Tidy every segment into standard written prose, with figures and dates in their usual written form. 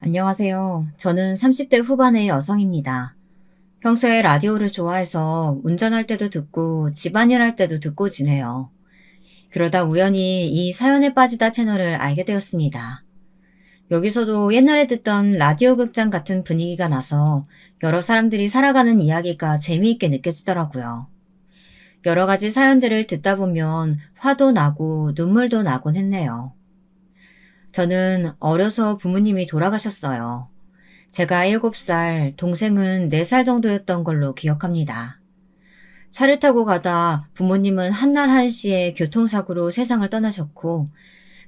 안녕하세요. 저는 30대 후반의 여성입니다. 평소에 라디오를 좋아해서 운전할 때도 듣고 집안일 할 때도 듣고 지내요. 그러다 우연히 이 사연에 빠지다 채널을 알게 되었습니다. 여기서도 옛날에 듣던 라디오 극장 같은 분위기가 나서 여러 사람들이 살아가는 이야기가 재미있게 느껴지더라고요. 여러 가지 사연들을 듣다 보면 화도 나고 눈물도 나곤 했네요. 저는 어려서 부모님이 돌아가셨어요. 제가 7살, 동생은 4살 정도였던 걸로 기억합니다. 차를 타고 가다 부모님은 한날 한시에 교통사고로 세상을 떠나셨고,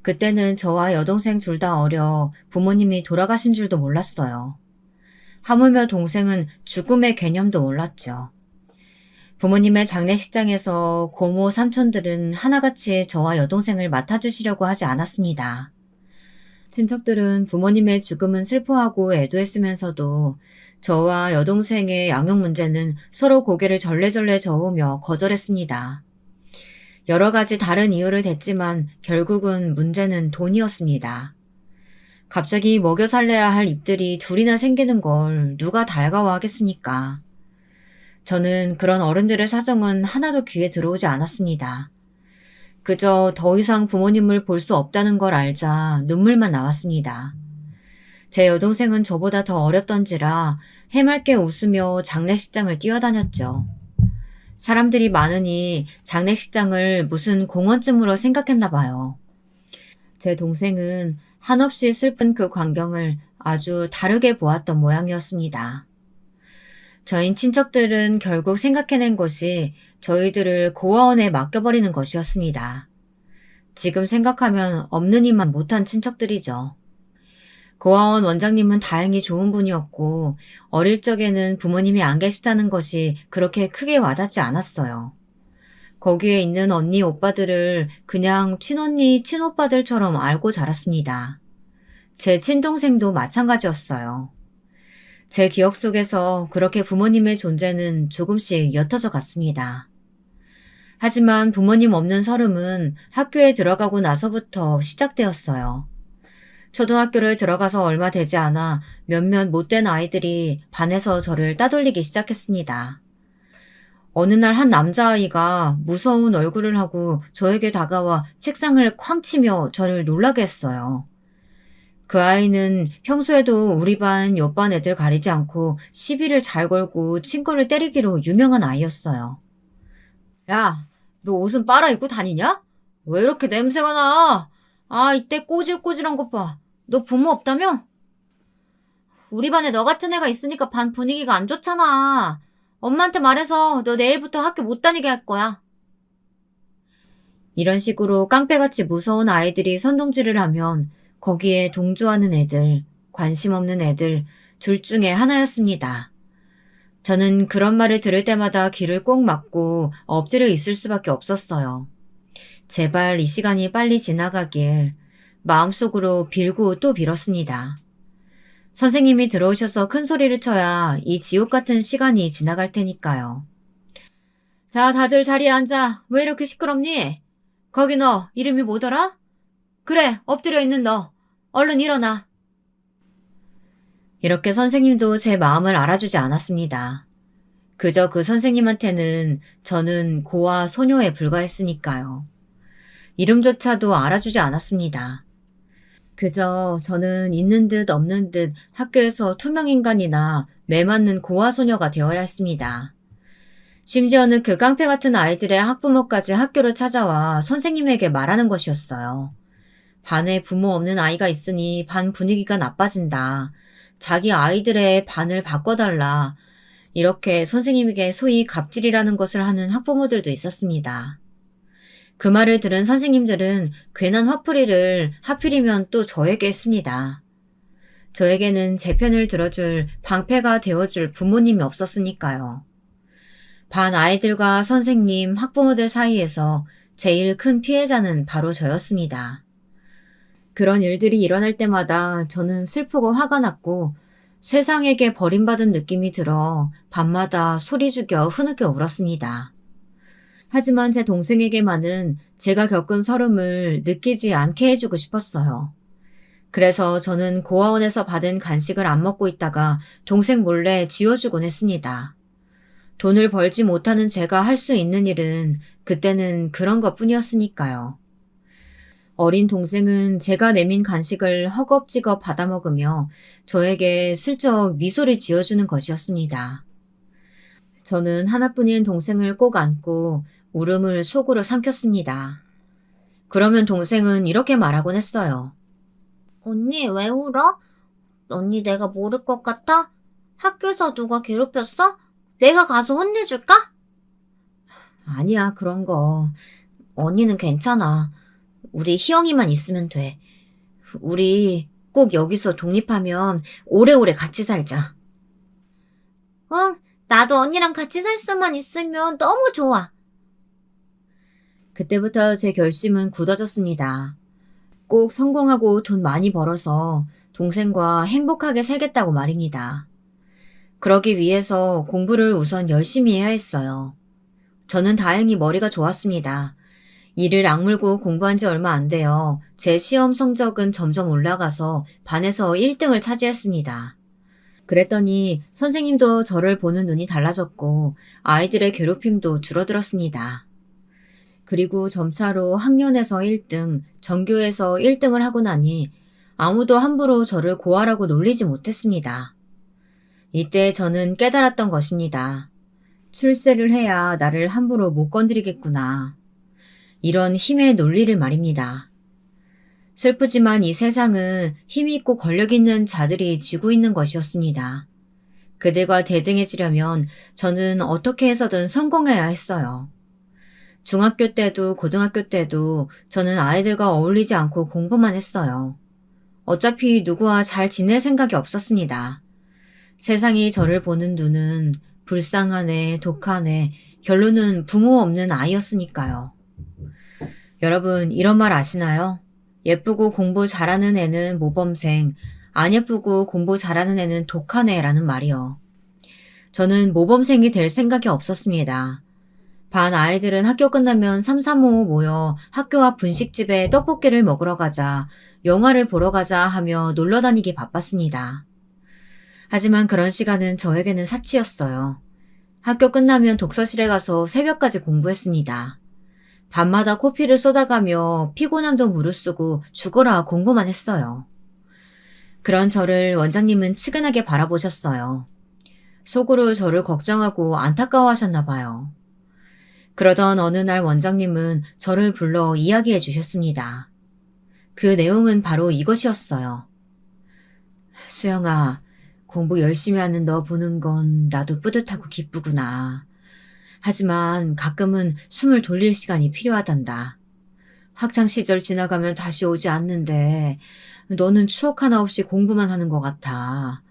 그때는 저와 여동생 둘 다 어려 부모님이 돌아가신 줄도 몰랐어요. 하물며 동생은 죽음의 개념도 몰랐죠. 부모님의 장례식장에서 고모 삼촌들은 하나같이 저와 여동생을 맡아주시려고 하지 않았습니다. 친척들은 부모님의 죽음은 슬퍼하고 애도했으면서도 저와 여동생의 양육 문제는 서로 고개를 절레절레 저으며 거절했습니다. 여러 가지 다른 이유를 댔지만 결국은 문제는 돈이었습니다. 갑자기 먹여 살려야 할 입들이 둘이나 생기는 걸 누가 달가워하겠습니까? 저는 그런 어른들의 사정은 하나도 귀에 들어오지 않았습니다. 그저 더 이상 부모님을 볼 수 없다는 걸 알자 눈물만 나왔습니다. 제 여동생은 저보다 더 어렸던지라 해맑게 웃으며 장례식장을 뛰어다녔죠. 사람들이 많으니 장례식장을 무슨 공원쯤으로 생각했나 봐요. 제 동생은 한없이 슬픈 그 광경을 아주 다르게 보았던 모양이었습니다. 저희 친척들은 결국 생각해낸 것이 저희들을 고아원에 맡겨버리는 것이었습니다. 지금 생각하면 없는 이만 못한 친척들이죠. 고아원 원장님은 다행히 좋은 분이었고 어릴 적에는 부모님이 안 계시다는 것이 그렇게 크게 와닿지 않았어요. 거기에 있는 언니 오빠들을 그냥 친언니 친오빠들처럼 알고 자랐습니다. 제 친동생도 마찬가지였어요. 제 기억 속에서 그렇게 부모님의 존재는 조금씩 옅어져 갔습니다. 하지만 부모님 없는 서름은 학교에 들어가고 나서부터 시작되었어요. 초등학교를 들어가서 얼마 되지 않아 몇몇 못된 아이들이 반에서 저를 따돌리기 시작했습니다. 어느 날 한 남자아이가 무서운 얼굴을 하고 저에게 다가와 책상을 쾅 치며 저를 놀라게 했어요. 그 아이는 평소에도 우리 반, 옆반 애들 가리지 않고 시비를 잘 걸고 친구를 때리기로 유명한 아이였어요. 야, 너 옷은 빨아입고 다니냐? 왜 이렇게 냄새가 나? 아, 이때 꼬질꼬질한 것 봐. 너 부모 없다며? 우리 반에 너 같은 애가 있으니까 반 분위기가 안 좋잖아. 엄마한테 말해서 너 내일부터 학교 못 다니게 할 거야. 이런 식으로 깡패같이 무서운 아이들이 선동질을 하면 거기에 동조하는 애들, 관심 없는 애들, 둘 중에 하나였습니다. 저는 그런 말을 들을 때마다 귀를 꼭 막고 엎드려 있을 수밖에 없었어요. 제발 이 시간이 빨리 지나가길 마음속으로 빌고 또 빌었습니다. 선생님이 들어오셔서 큰 소리를 쳐야 이 지옥 같은 시간이 지나갈 테니까요. 자, 다들 자리에 앉아. 왜 이렇게 시끄럽니? 거기 너 이름이 뭐더라? 그래, 엎드려 있는 너. 얼른 일어나. 이렇게 선생님도 제 마음을 알아주지 않았습니다. 그저 그 선생님한테는 저는 고아 소녀에 불과했으니까요. 이름조차도 알아주지 않았습니다. 그저 저는 있는 듯 없는 듯 학교에서 투명인간이나 매맞는 고아 소녀가 되어야 했습니다. 심지어는 그 깡패 같은 아이들의 학부모까지 학교를 찾아와 선생님에게 말하는 것이었어요. 반에 부모 없는 아이가 있으니 반 분위기가 나빠진다. 자기 아이들의 반을 바꿔달라. 이렇게 선생님에게 소위 갑질이라는 것을 하는 학부모들도 있었습니다. 그 말을 들은 선생님들은 괜한 화풀이를 하필이면 또 저에게 했습니다. 저에게는 제 편을 들어줄 방패가 되어줄 부모님이 없었으니까요. 반 아이들과 선생님, 학부모들 사이에서 제일 큰 피해자는 바로 저였습니다. 그런 일들이 일어날 때마다 저는 슬프고 화가 났고 세상에게 버림받은 느낌이 들어 밤마다 소리 죽여 흐느껴 울었습니다. 하지만 제 동생에게만은 제가 겪은 서름을 느끼지 않게 해주고 싶었어요. 그래서 저는 고아원에서 받은 간식을 안 먹고 있다가 동생 몰래 쥐어주곤 했습니다. 돈을 벌지 못하는 제가 할 수 있는 일은 그때는 그런 것 뿐이었으니까요. 어린 동생은 제가 내민 간식을 허겁지겁 받아먹으며 저에게 슬쩍 미소를 지어주는 것이었습니다. 저는 하나뿐인 동생을 꼭 안고 울음을 속으로 삼켰습니다. 그러면 동생은 이렇게 말하곤 했어요. 언니, 왜 울어? 언니 내가 모를 것 같아? 학교에서 누가 괴롭혔어? 내가 가서 혼내줄까? 아니야, 그런 거. 언니는 괜찮아. 우리 희영이만 있으면 돼. 우리 꼭 여기서 독립하면 오래오래 같이 살자. 응, 나도 언니랑 같이 살 수만 있으면 너무 좋아. 그때부터 제 결심은 굳어졌습니다. 꼭 성공하고 돈 많이 벌어서 동생과 행복하게 살겠다고 말입니다. 그러기 위해서 공부를 우선 열심히 해야 했어요. 저는 다행히 머리가 좋았습니다. 이를 악물고 공부한 지 얼마 안 돼요. 제 시험 성적은 점점 올라가서 반에서 1등을 차지했습니다. 그랬더니 선생님도 저를 보는 눈이 달라졌고 아이들의 괴롭힘도 줄어들었습니다. 그리고 점차로 학년에서 1등, 전교에서 1등을 하고 나니 아무도 함부로 저를 고아라고 놀리지 못했습니다. 이때 저는 깨달았던 것입니다. 출세를 해야 나를 함부로 못 건드리겠구나. 이런 힘의 논리를 말입니다. 슬프지만 이 세상은 힘있고 권력 있는 자들이 쥐고 있는 것이었습니다. 그들과 대등해지려면 저는 어떻게 해서든 성공해야 했어요. 중학교 때도 고등학교 때도 저는 아이들과 어울리지 않고 공부만 했어요. 어차피 누구와 잘 지낼 생각이 없었습니다. 세상이 저를 보는 눈은 불쌍한 애, 독한 애, 결론은 부모 없는 아이였으니까요. 여러분, 이런 말 아시나요? 예쁘고 공부 잘하는 애는 모범생, 안 예쁘고 공부 잘하는 애는 독한 애라는 말이요. 저는 모범생이 될 생각이 없었습니다. 반 아이들은 학교 끝나면 삼삼오오 모여 학교 앞 분식집에 떡볶이를 먹으러 가자, 영화를 보러 가자 하며 놀러 다니기 바빴습니다. 하지만 그런 시간은 저에게는 사치였어요. 학교 끝나면 독서실에 가서 새벽까지 공부했습니다. 밤마다 코피를 쏟아가며 피곤함도 무릅쓰고 죽어라 공부만 했어요. 그런 저를 원장님은 측은하게 바라보셨어요. 속으로 저를 걱정하고 안타까워하셨나 봐요. 그러던 어느 날 원장님은 저를 불러 이야기해 주셨습니다. 그 내용은 바로 이것이었어요. 수영아, 공부 열심히 하는 너 보는 건 나도 뿌듯하고 기쁘구나. 하지만 가끔은 숨을 돌릴 시간이 필요하단다. 학창시절 지나가면 다시 오지 않는데 너는 추억 하나 없이 공부만 하는 것 같아.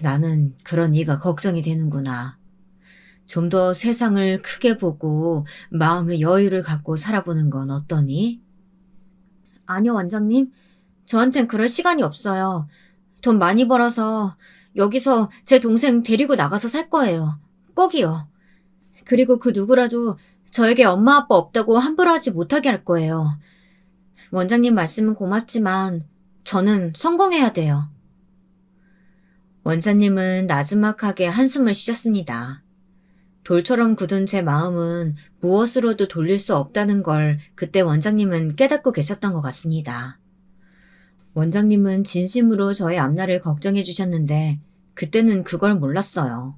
나는 그런 네가 걱정이 되는구나. 좀 더 세상을 크게 보고 마음의 여유를 갖고 살아보는 건 어떠니? 아니요, 원장님. 저한텐 그럴 시간이 없어요. 돈 많이 벌어서 여기서 제 동생 데리고 나가서 살 거예요. 꼭이요. 그리고 그 누구라도 저에게 엄마 아빠 없다고 함부로 하지 못하게 할 거예요. 원장님 말씀은 고맙지만 저는 성공해야 돼요. 원장님은 나지막하게 한숨을 쉬셨습니다. 돌처럼 굳은 제 마음은 무엇으로도 돌릴 수 없다는 걸 그때 원장님은 깨닫고 계셨던 것 같습니다. 원장님은 진심으로 저의 앞날을 걱정해 주셨는데 그때는 그걸 몰랐어요.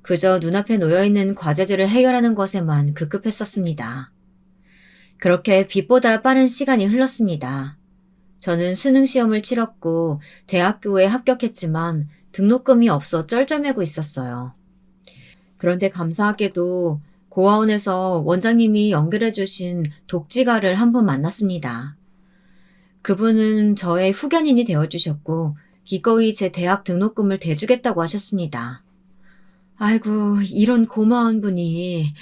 그저 눈앞에 놓여있는 과제들을 해결하는 것에만 급급했었습니다. 그렇게 빛보다 빠른 시간이 흘렀습니다. 저는 수능 시험을 치렀고 대학교에 합격했지만 등록금이 없어 쩔쩔매고 있었어요. 그런데 감사하게도 고아원에서 원장님이 연결해 주신 독지가를 한 분 만났습니다. 그분은 저의 후견인이 되어주셨고 기꺼이 제 대학 등록금을 대주겠다고 하셨습니다. 아이고, 이런 고마운 분이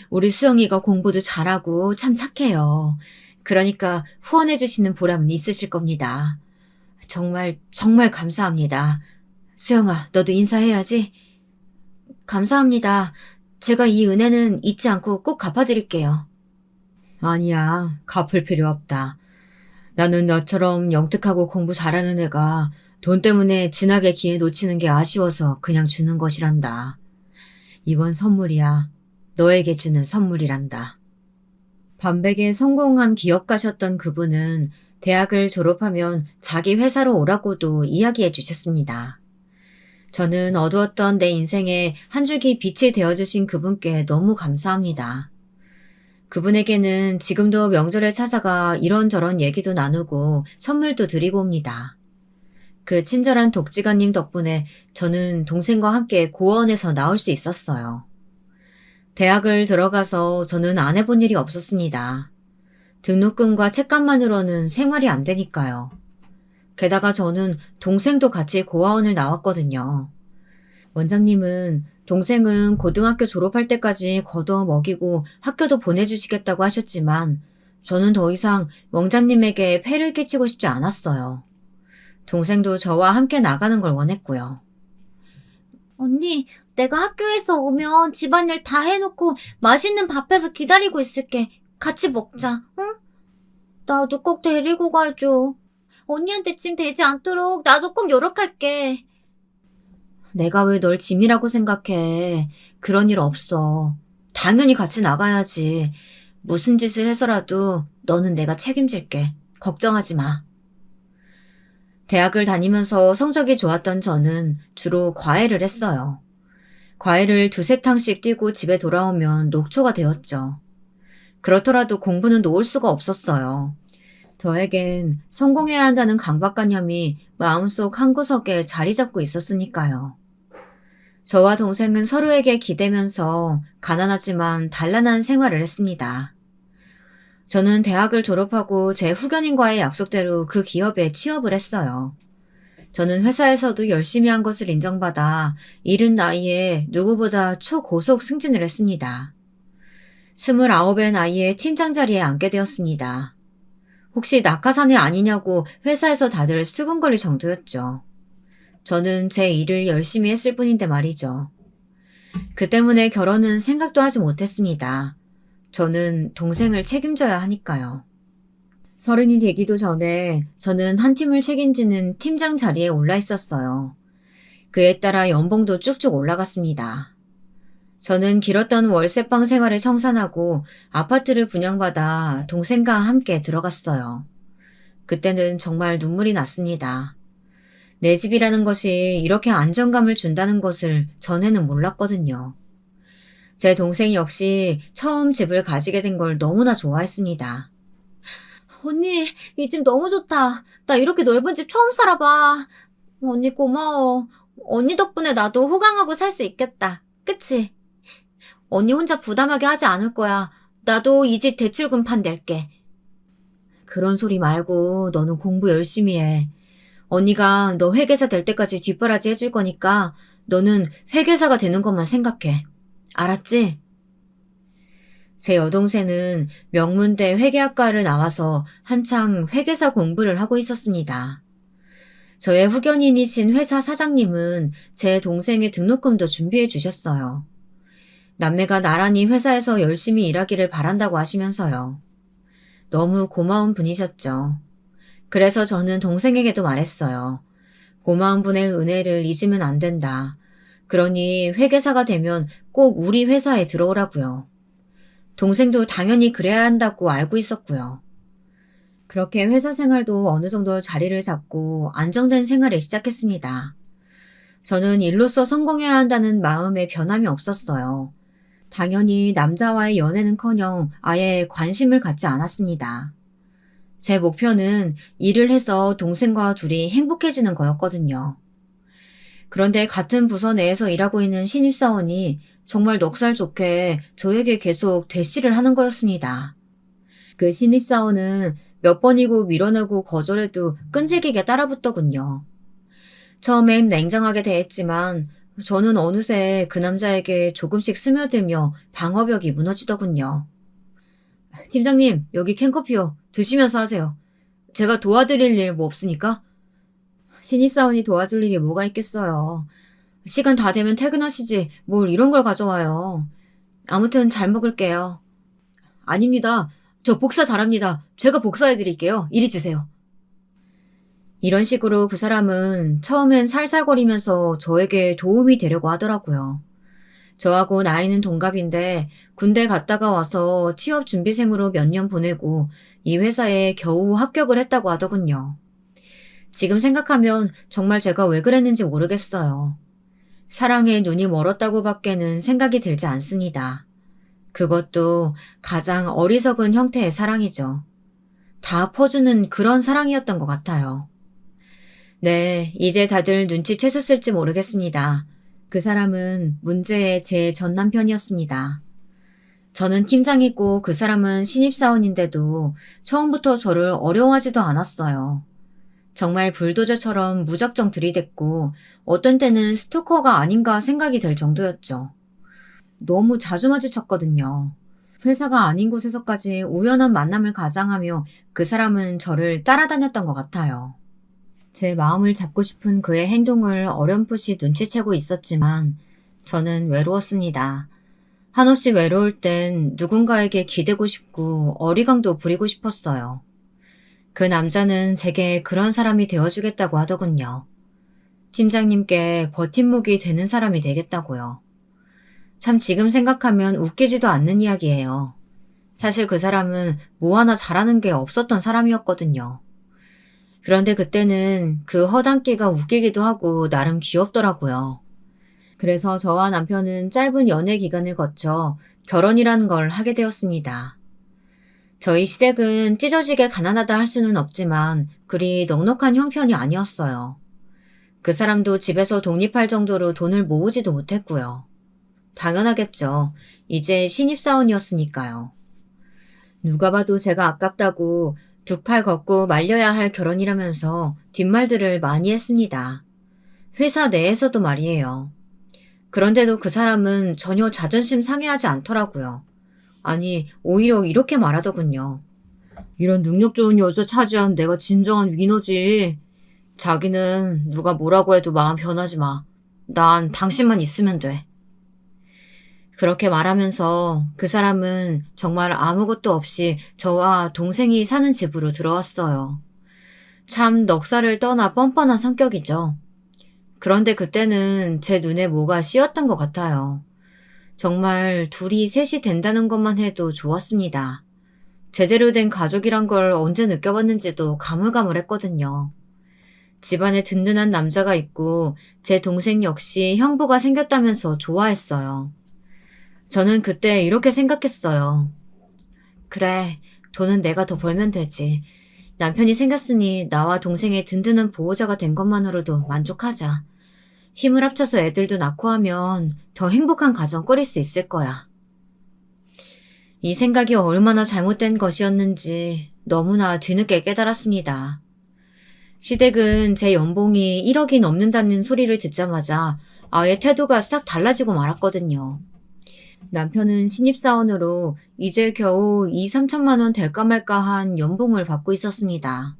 우리 수영이가 공부도 잘하고 참 착해요. 그러니까 후원해 주시는 보람은 있으실 겁니다. 정말 정말 감사합니다. 수영아, 너도 인사해야지. 감사합니다. 제가 이 은혜는 잊지 않고 꼭 갚아드릴게요. 아니야, 갚을 필요 없다. 나는 너처럼 영특하고 공부 잘하는 애가 돈 때문에 진학의 기회 놓치는 게 아쉬워서 그냥 주는 것이란다. 이건 선물이야. 너에게 주는 선물이란다. 반백에 성공한 기업가셨던 그분은 대학을 졸업하면 자기 회사로 오라고도 이야기해 주셨습니다. 저는 어두웠던 내 인생에 한 줄기 빛이 되어주신 그분께 너무 감사합니다. 그분에게는 지금도 명절에 찾아가 이런저런 얘기도 나누고 선물도 드리고 옵니다. 그 친절한 독지가님 덕분에 저는 동생과 함께 고원에서 나올 수 있었어요. 대학을 들어가서 저는 안 해본 일이 없었습니다. 등록금과 책값만으로는 생활이 안 되니까요. 게다가 저는 동생도 같이 고아원을 나왔거든요. 원장님은 동생은 고등학교 졸업할 때까지 거두어 먹이고 학교도 보내주시겠다고 하셨지만 저는 더 이상 원장님에게 폐를 끼치고 싶지 않았어요. 동생도 저와 함께 나가는 걸 원했고요. 언니, 내가 학교에서 오면 집안일 다 해놓고 맛있는 밥해서 기다리고 있을게. 같이 먹자, 응? 나도 꼭 데리고 가줘. 언니한테 짐 되지 않도록 나도 꼭 요력할게. 내가 왜 널 짐이라고 생각해. 그런 일 없어. 당연히 같이 나가야지. 무슨 짓을 해서라도 너는 내가 책임질게. 걱정하지 마. 대학을 다니면서 성적이 좋았던 저는 주로 과외를 했어요. 과외를 두세 탕씩 뛰고 집에 돌아오면 녹초가 되었죠. 그렇더라도 공부는 놓을 수가 없었어요. 저에겐 성공해야 한다는 강박관념이 마음속 한구석에 자리 잡고 있었으니까요. 저와 동생은 서로에게 기대면서 가난하지만 단란한 생활을 했습니다. 저는 대학을 졸업하고 제 후견인과의 약속대로 그 기업에 취업을 했어요. 저는 회사에서도 열심히 한 것을 인정받아 이른 나이에 누구보다 초고속 승진을 했습니다. 29의 나이에 팀장 자리에 앉게 되었습니다. 혹시 낙하산이 아니냐고 회사에서 다들 수군거릴 정도였죠. 저는 제 일을 열심히 했을 뿐인데 말이죠. 그 때문에 결혼은 생각도 하지 못했습니다. 저는 동생을 책임져야 하니까요. 30이 되기도 전에 저는 한 팀을 책임지는 팀장 자리에 올라 있었어요. 그에 따라 연봉도 쭉쭉 올라갔습니다. 저는 길었던 월세방 생활을 청산하고 아파트를 분양받아 동생과 함께 들어갔어요. 그때는 정말 눈물이 났습니다. 내 집이라는 것이 이렇게 안정감을 준다는 것을 전에는 몰랐거든요. 제 동생 역시 처음 집을 가지게 된 걸 너무나 좋아했습니다. 언니, 이 집 너무 좋다. 나 이렇게 넓은 집 처음 살아봐. 언니 고마워. 언니 덕분에 나도 호강하고 살 수 있겠다. 그치? 언니 혼자 부담하게 하지 않을 거야. 나도 이 집 대출금판 낼게. 그런 소리 말고 너는 공부 열심히 해. 언니가 너 회계사 될 때까지 뒷바라지 해줄 거니까 너는 회계사가 되는 것만 생각해. 알았지? 제 여동생은 명문대 회계학과를 나와서 한창 회계사 공부를 하고 있었습니다. 저의 후견인이신 회사 사장님은 제 동생의 등록금도 준비해 주셨어요. 남매가 나란히 회사에서 열심히 일하기를 바란다고 하시면서요. 너무 고마운 분이셨죠. 그래서 저는 동생에게도 말했어요. 고마운 분의 은혜를 잊으면 안 된다. 그러니 회계사가 되면 꼭 우리 회사에 들어오라고요. 동생도 당연히 그래야 한다고 알고 있었고요. 그렇게 회사 생활도 어느 정도 자리를 잡고 안정된 생활을 시작했습니다. 저는 일로서 성공해야 한다는 마음에 변함이 없었어요. 당연히 남자와의 연애는커녕 아예 관심을 갖지 않았습니다. 제 목표는 일을 해서 동생과 둘이 행복해지는 거였거든요. 그런데 같은 부서 내에서 일하고 있는 신입사원이 정말 넉살 좋게 저에게 계속 대시를 하는 거였습니다. 그 신입사원은 몇 번이고 밀어내고 거절해도 끈질기게 따라붙더군요. 처음엔 냉정하게 대했지만 저는 어느새 그 남자에게 조금씩 스며들며 방어벽이 무너지더군요. 팀장님, 여기 캔커피요. 드시면서 하세요. 제가 도와드릴 일 뭐 없습니까? 신입사원이 도와줄 일이 뭐가 있겠어요. 시간 다 되면 퇴근하시지 뭘 이런 걸 가져와요. 아무튼 잘 먹을게요. 아닙니다. 저 복사 잘합니다. 제가 복사해드릴게요. 이리 주세요. 이런 식으로 그 사람은 처음엔 살살거리면서 저에게 도움이 되려고 하더라고요. 저하고 나이는 동갑인데 군대 갔다가 와서 취업 준비생으로 몇 년 보내고 이 회사에 겨우 합격을 했다고 하더군요. 지금 생각하면 정말 제가 왜 그랬는지 모르겠어요. 사랑에 눈이 멀었다고 밖에는 생각이 들지 않습니다. 그것도 가장 어리석은 형태의 사랑이죠. 다 퍼주는 그런 사랑이었던 것 같아요. 네, 이제 다들 눈치채셨을지 모르겠습니다. 그 사람은 문제의 제 전 남편이었습니다. 저는 팀장이고 그 사람은 신입사원인데도 처음부터 저를 어려워하지도 않았어요. 정말 불도저처럼 무작정 들이댔고 어떤 때는 스토커가 아닌가 생각이 들 정도였죠. 너무 자주 마주쳤거든요. 회사가 아닌 곳에서까지 우연한 만남을 가장하며 그 사람은 저를 따라다녔던 것 같아요. 제 마음을 잡고 싶은 그의 행동을 어렴풋이 눈치채고 있었지만 저는 외로웠습니다. 한없이 외로울 땐 누군가에게 기대고 싶고 어리광도 부리고 싶었어요. 그 남자는 제게 그런 사람이 되어주겠다고 하더군요. 팀장님께 버팀목이 되는 사람이 되겠다고요. 참 지금 생각하면 웃기지도 않는 이야기예요. 사실 그 사람은 뭐 하나 잘하는 게 없었던 사람이었거든요. 그런데 그때는 그 허당끼가 웃기기도 하고 나름 귀엽더라고요. 그래서 저와 남편은 짧은 연애 기간을 거쳐 결혼이라는 걸 하게 되었습니다. 저희 시댁은 찢어지게 가난하다 할 수는 없지만 그리 넉넉한 형편이 아니었어요. 그 사람도 집에서 독립할 정도로 돈을 모으지도 못했고요. 당연하겠죠. 이제 신입사원이었으니까요. 누가 봐도 제가 아깝다고 두 팔 걷고 말려야 할 결혼이라면서 뒷말들을 많이 했습니다. 회사 내에서도 말이에요. 그런데도 그 사람은 전혀 자존심 상해하지 않더라고요. 아니, 오히려 이렇게 말하더군요. 이런 능력 좋은 여자 차지한 내가 진정한 위너지. 자기는 누가 뭐라고 해도 마음 변하지 마. 난 당신만 있으면 돼. 그렇게 말하면서 그 사람은 정말 아무것도 없이 저와 동생이 사는 집으로 들어왔어요. 참 넉살을 떠나 뻔뻔한 성격이죠. 그런데 그때는 제 눈에 뭐가 씌었던 것 같아요. 정말 둘이 셋이 된다는 것만 해도 좋았습니다. 제대로 된 가족이란 걸 언제 느껴봤는지도 가물가물했거든요. 집안에 든든한 남자가 있고 제 동생 역시 형부가 생겼다면서 좋아했어요. 저는 그때 이렇게 생각했어요. 그래, 돈은 내가 더 벌면 되지. 남편이 생겼으니 나와 동생의 든든한 보호자가 된 것만으로도 만족하자. 힘을 합쳐서 애들도 낳고 하면 더 행복한 가정 꾸릴 수 있을 거야. 이 생각이 얼마나 잘못된 것이었는지 너무나 뒤늦게 깨달았습니다. 시댁은 제 연봉이 1억이 넘는다는 소리를 듣자마자 아예 태도가 싹 달라지고 말았거든요. 남편은 신입사원으로 이제 겨우 2, 3천만 원 될까 말까 한 연봉을 받고 있었습니다.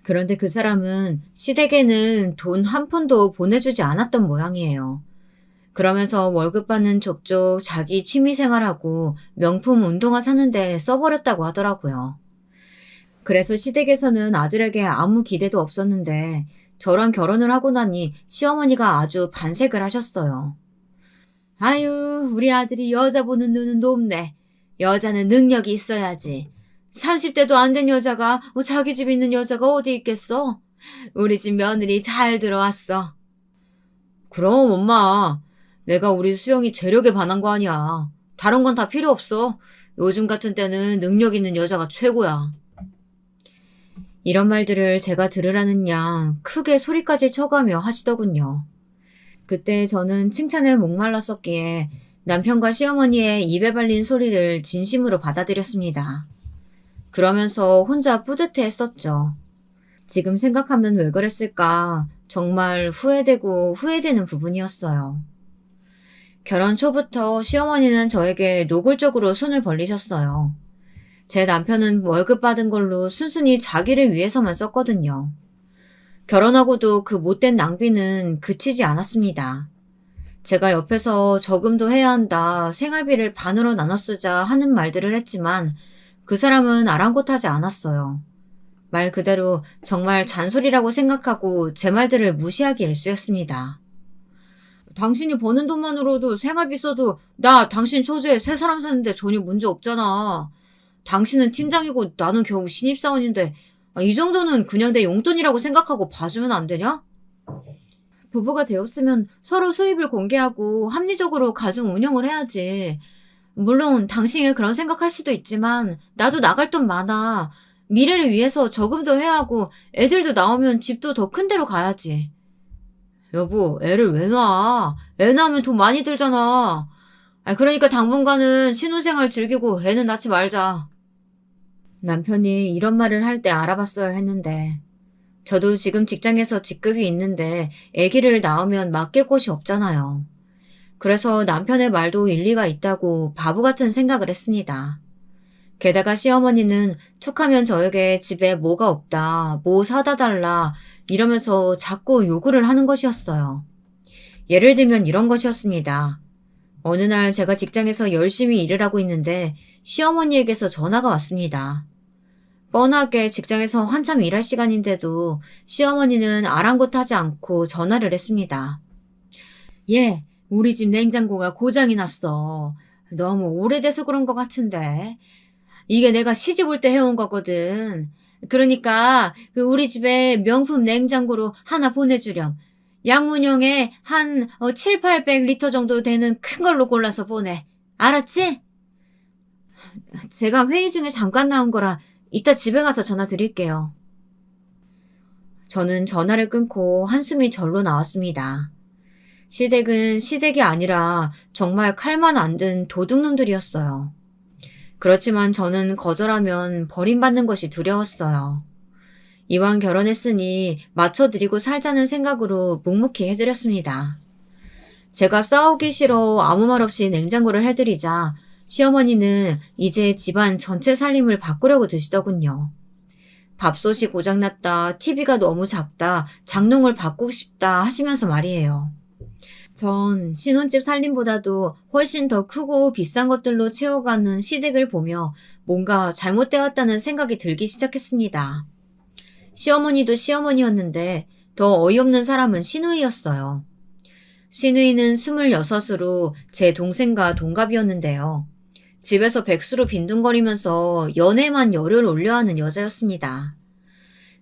그런데 그 사람은 시댁에는 돈 한 푼도 보내주지 않았던 모양이에요. 그러면서 월급 받는 족족 자기 취미생활하고 명품 운동화 사는데 써버렸다고 하더라고요. 그래서 시댁에서는 아들에게 아무 기대도 없었는데 저랑 결혼을 하고 나니 시어머니가 아주 반색을 하셨어요. 아유, 우리 아들이 여자 보는 눈은 높네. 여자는 능력이 있어야지. 30대도 안 된 여자가 자기 집 있는 여자가 어디 있겠어? 우리 집 며느리 잘 들어왔어. 그럼 엄마, 내가 우리 수영이 재력에 반한 거 아니야. 다른 건 다 필요 없어. 요즘 같은 때는 능력 있는 여자가 최고야. 이런 말들을 제가 들으라는 양 크게 소리까지 쳐가며 하시더군요. 그때 저는 칭찬에 목말랐었기에 남편과 시어머니의 입에 발린 소리를 진심으로 받아들였습니다. 그러면서 혼자 뿌듯해 했었죠. 지금 생각하면 왜 그랬을까 정말 후회되고 후회되는 부분이었어요. 결혼 초부터 시어머니는 저에게 노골적으로 손을 벌리셨어요. 제 남편은 월급 받은 걸로 순순히 자기를 위해서만 썼거든요. 결혼하고도 그 못된 낭비는 그치지 않았습니다. 제가 옆에서 저금도 해야 한다, 생활비를 반으로 나눠 쓰자 하는 말들을 했지만 그 사람은 아랑곳하지 않았어요. 말 그대로 정말 잔소리라고 생각하고 제 말들을 무시하기 일쑤였습니다. 당신이 버는 돈만으로도 생활비 써도 나 당신 처제에 세 사람 사는데 전혀 문제 없잖아. 당신은 팀장이고 나는 겨우 신입사원인데 이 정도는 그냥 내 용돈이라고 생각하고 봐주면 안 되냐? 부부가 되었으면 서로 수입을 공개하고 합리적으로 가정 운영을 해야지. 물론 당신이 그런 생각할 수도 있지만 나도 나갈 돈 많아. 미래를 위해서 저금도 해야 하고 애들도 나오면 집도 더 큰 데로 가야지. 여보, 애를 왜 낳아? 애 낳으면 돈 많이 들잖아. 그러니까 당분간은 신혼생활 즐기고 애는 낳지 말자. 남편이 이런 말을 할 때 알아봤어야 했는데 저도 지금 직장에서 직급이 있는데 아기를 낳으면 맡길 곳이 없잖아요. 그래서 남편의 말도 일리가 있다고 바보 같은 생각을 했습니다. 게다가 시어머니는 툭하면 저에게 집에 뭐가 없다, 뭐 사다 달라 이러면서 자꾸 요구를 하는 것이었어요. 예를 들면 이런 것이었습니다. 어느 날 제가 직장에서 열심히 일을 하고 있는데 시어머니에게서 전화가 왔습니다. 뻔하게 직장에서 한참 일할 시간인데도 시어머니는 아랑곳하지 않고 전화를 했습니다. 예, 우리 집 냉장고가 고장이 났어. 너무 오래돼서 그런 것 같은데. 이게 내가 시집 올 때 해온 거거든. 그러니까 우리 집에 명품 냉장고로 하나 보내주렴. 양문형에 한 7, 800리터 정도 되는 큰 걸로 골라서 보내. 알았지? 제가 회의 중에 잠깐 나온 거라 이따 집에 가서 전화 드릴게요. 저는 전화를 끊고 한숨이 절로 나왔습니다. 시댁은 시댁이 아니라 정말 칼만 안 든 도둑놈들이었어요. 그렇지만 저는 거절하면 버림받는 것이 두려웠어요. 이왕 결혼했으니 맞춰드리고 살자는 생각으로 묵묵히 해드렸습니다. 제가 싸우기 싫어 아무 말 없이 냉장고를 해드리자 시어머니는 이제 집안 전체 살림을 바꾸려고 드시더군요. 밥솥이 고장났다, TV가 너무 작다, 장롱을 바꾸고 싶다 하시면서 말이에요. 전 신혼집 살림보다도 훨씬 더 크고 비싼 것들로 채워가는 시댁을 보며 뭔가 잘못되었다는 생각이 들기 시작했습니다. 시어머니도 시어머니였는데 더 어이없는 사람은 시누이였어요. 시누이는 26으로 제 동생과 동갑이었는데요. 집에서 백수로 빈둥거리면서 연애만 열을 올려하는 여자였습니다.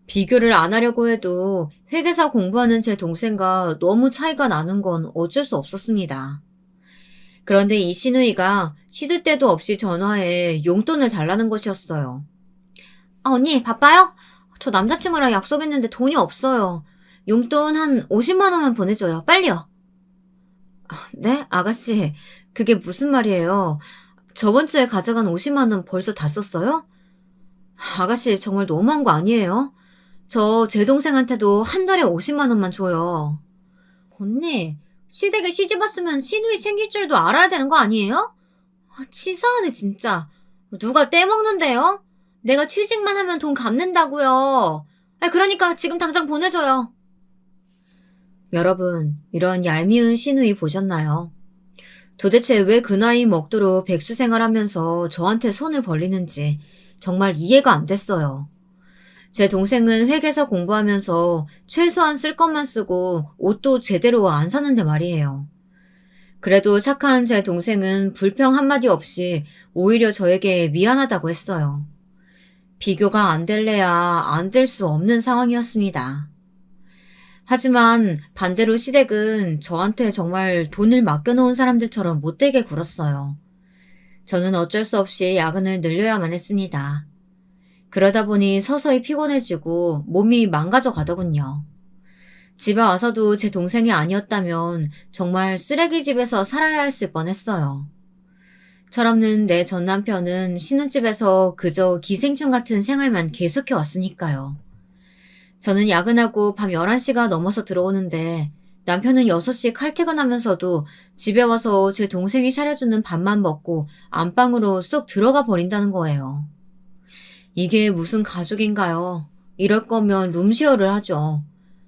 비교를 안 하려고 해도 회계사 공부하는 제 동생과 너무 차이가 나는 건 어쩔 수 없었습니다. 그런데 이 시누이가 시도 때도 없이 전화해 용돈을 달라는 것이었어요. 언니, 바빠요? 저 남자친구랑 약속했는데 돈이 없어요. 용돈 한 50만 원만 보내줘요. 빨리요. 네? 아가씨, 그게 무슨 말이에요? 저번 주에 가져간 50만 원 벌써 다 썼어요? 아가씨, 정말 너무한 거 아니에요? 저 제 동생한테도 한 달에 50만 원만 줘요. 언니, 시댁에 시집 왔으면 시누이 챙길 줄도 알아야 되는 거 아니에요? 치사하네 진짜. 누가 떼먹는데요? 내가 취직만 하면 돈 갚는다고요. 그러니까 지금 당장 보내줘요. 여러분, 이런 얄미운 시누이 보셨나요? 도대체 왜 그 나이 먹도록 백수 생활하면서 저한테 손을 벌리는지 정말 이해가 안 됐어요. 제 동생은 회계사 공부하면서 최소한 쓸 것만 쓰고 옷도 제대로 안 사는데 말이에요. 그래도 착한 제 동생은 불평 한마디 없이 오히려 저에게 미안하다고 했어요. 비교가 안 될래야 안 될 수 없는 상황이었습니다. 하지만 반대로 시댁은 저한테 정말 돈을 맡겨놓은 사람들처럼 못되게 굴었어요. 저는 어쩔 수 없이 야근을 늘려야만 했습니다. 그러다 보니 서서히 피곤해지고 몸이 망가져 가더군요. 집에 와서도 제 동생이 아니었다면 정말 쓰레기집에서 살아야 했을 뻔했어요. 철없는 내 전 남편은 신혼집에서 그저 기생충 같은 생활만 계속해 왔으니까요. 저는 야근하고 밤 11시가 넘어서 들어오는데 남편은 6시 칼퇴근하면서도 집에 와서 제 동생이 차려주는 밥만 먹고 안방으로 쏙 들어가 버린다는 거예요. 이게 무슨 가족인가요? 이럴 거면 룸쉐어를 하죠.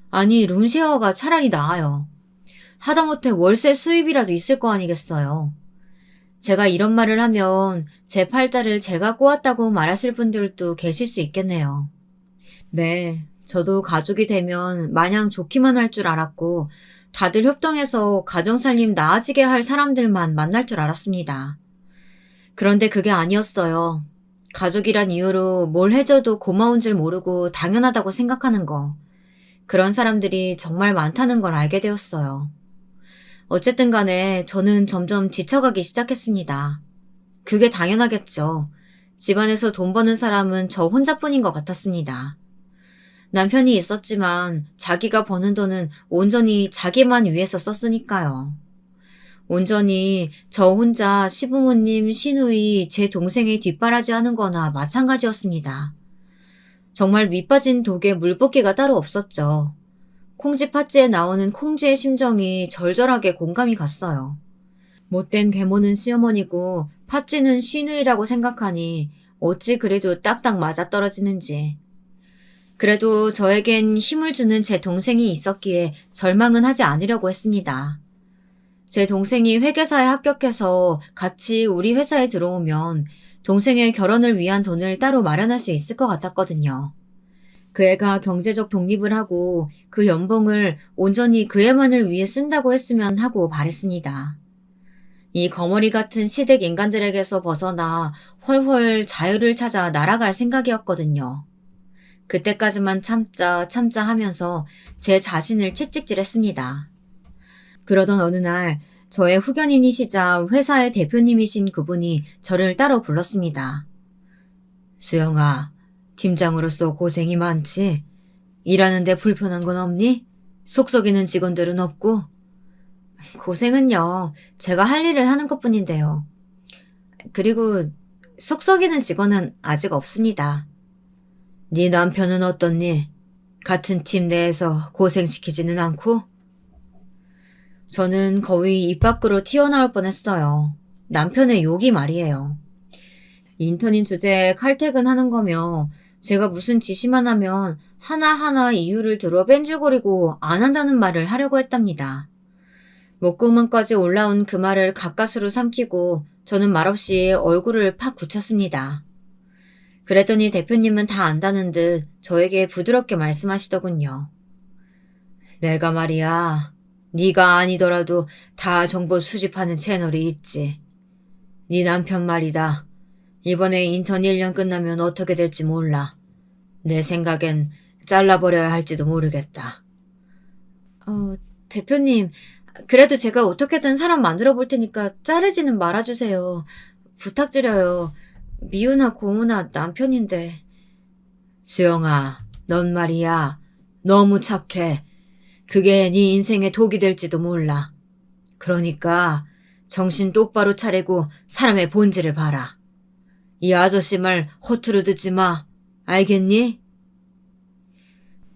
아니, 룸쉐어가 차라리 나아요. 하다못해 월세 수입이라도 있을 거 아니겠어요. 제가 이런 말을 하면 제 팔자를 제가 꼬았다고 말하실 분들도 계실 수 있겠네요. 네, 저도 가족이 되면 마냥 좋기만 할 줄 알았고 다들 협동해서 가정살림 나아지게 할 사람들만 만날 줄 알았습니다. 그런데 그게 아니었어요. 가족이란 이유로 뭘 해줘도 고마운 줄 모르고 당연하다고 생각하는 거. 그런 사람들이 정말 많다는 걸 알게 되었어요. 어쨌든 간에 저는 점점 지쳐가기 시작했습니다. 그게 당연하겠죠. 집안에서 돈 버는 사람은 저 혼자뿐인 것 같았습니다. 남편이 있었지만 자기가 버는 돈은 온전히 자기만 위해서 썼으니까요. 온전히 저 혼자 시부모님, 시누이, 제 동생의 뒷바라지 하는 거나 마찬가지였습니다. 정말 밑빠진 독에 물붓기가 따로 없었죠. 콩쥐 팥쥐에 나오는 콩쥐의 심정이 절절하게 공감이 갔어요. 못된 계모는 시어머니고 팥쥐는 시누이라고 생각하니 어찌 그래도 딱딱 맞아떨어지는지. 그래도 저에겐 힘을 주는 제 동생이 있었기에 절망은 하지 않으려고 했습니다. 제 동생이 회계사에 합격해서 같이 우리 회사에 들어오면 동생의 결혼을 위한 돈을 따로 마련할 수 있을 것 같았거든요. 그 애가 경제적 독립을 하고 그 연봉을 온전히 그 애만을 위해 쓴다고 했으면 하고 바랬습니다. 이 거머리 같은 시댁 인간들에게서 벗어나 훨훨 자유를 찾아 날아갈 생각이었거든요. 그때까지만 참자 참자 하면서 제 자신을 채찍질했습니다. 그러던 어느 날 저의 후견인이시자 회사의 대표님이신 그분이 저를 따로 불렀습니다. 수영아, 팀장으로서 고생이 많지? 일하는데 불편한 건 없니? 속 썩이는 직원들은 없고? 고생은요, 제가 할 일을 하는 것뿐인데요. 그리고 속 썩이는 직원은 아직 없습니다. 네 남편은 어떻니? 같은 팀 내에서 고생시키지는 않고? 저는 거의 입 밖으로 튀어나올 뻔했어요. 남편의 욕이 말이에요. 인턴인 주제에 칼퇴근하는 거며 제가 무슨 지시만 하면 하나하나 이유를 들어 뺀질거리고 안 한다는 말을 하려고 했답니다. 목구멍까지 올라온 그 말을 가까스로 삼키고 저는 말없이 얼굴을 팍 굳혔습니다. 그랬더니 대표님은 다 안다는 듯 저에게 부드럽게 말씀하시더군요. 내가 말이야, 네가 아니더라도 다 정보 수집하는 채널이 있지. 네 남편 말이다. 이번에 인턴 1년 끝나면 어떻게 될지 몰라. 내 생각엔 잘라버려야 할지도 모르겠다. 대표님, 그래도 제가 어떻게든 사람 만들어 볼 테니까 자르지는 말아주세요. 부탁드려요. 미우나 고우나 남편인데. 수영아, 넌 말이야. 너무 착해. 그게 네 인생의 독이 될지도 몰라. 그러니까 정신 똑바로 차리고 사람의 본질을 봐라. 이 아저씨 말 허투루 듣지 마. 알겠니?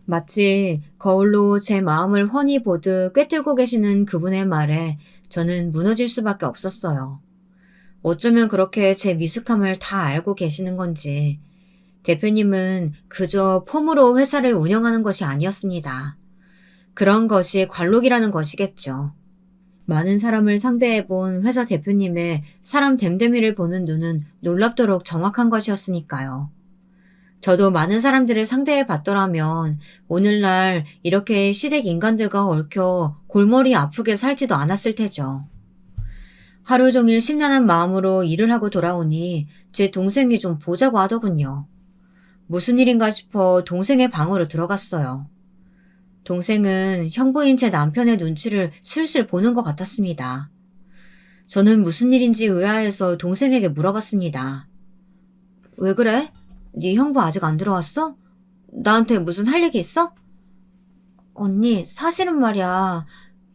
마치 거울로 제 마음을 훤히 보듯 꿰뚫고 계시는 그분의 말에 저는 무너질 수밖에 없었어요. 어쩌면 그렇게 제 미숙함을 다 알고 계시는 건지 대표님은 그저 폼으로 회사를 운영하는 것이 아니었습니다. 그런 것이 관록이라는 것이겠죠. 많은 사람을 상대해본 회사 대표님의 사람 됨됨이를 보는 눈은 놀랍도록 정확한 것이었으니까요. 저도 많은 사람들을 상대해 봤더라면 오늘날 이렇게 시댁 인간들과 얽혀 골머리 아프게 살지도 않았을 테죠. 하루 종일 심란한 마음으로 일을 하고 돌아오니 제 동생이 좀 보자고 하더군요. 무슨 일인가 싶어 동생의 방으로 들어갔어요. 동생은 형부인 제 남편의 눈치를 슬슬 보는 것 같았습니다. 저는 무슨 일인지 의아해서 동생에게 물어봤습니다. 왜 그래? 네 형부 아직 안 들어왔어? 나한테 무슨 할 얘기 있어? 언니, 사실은 말이야.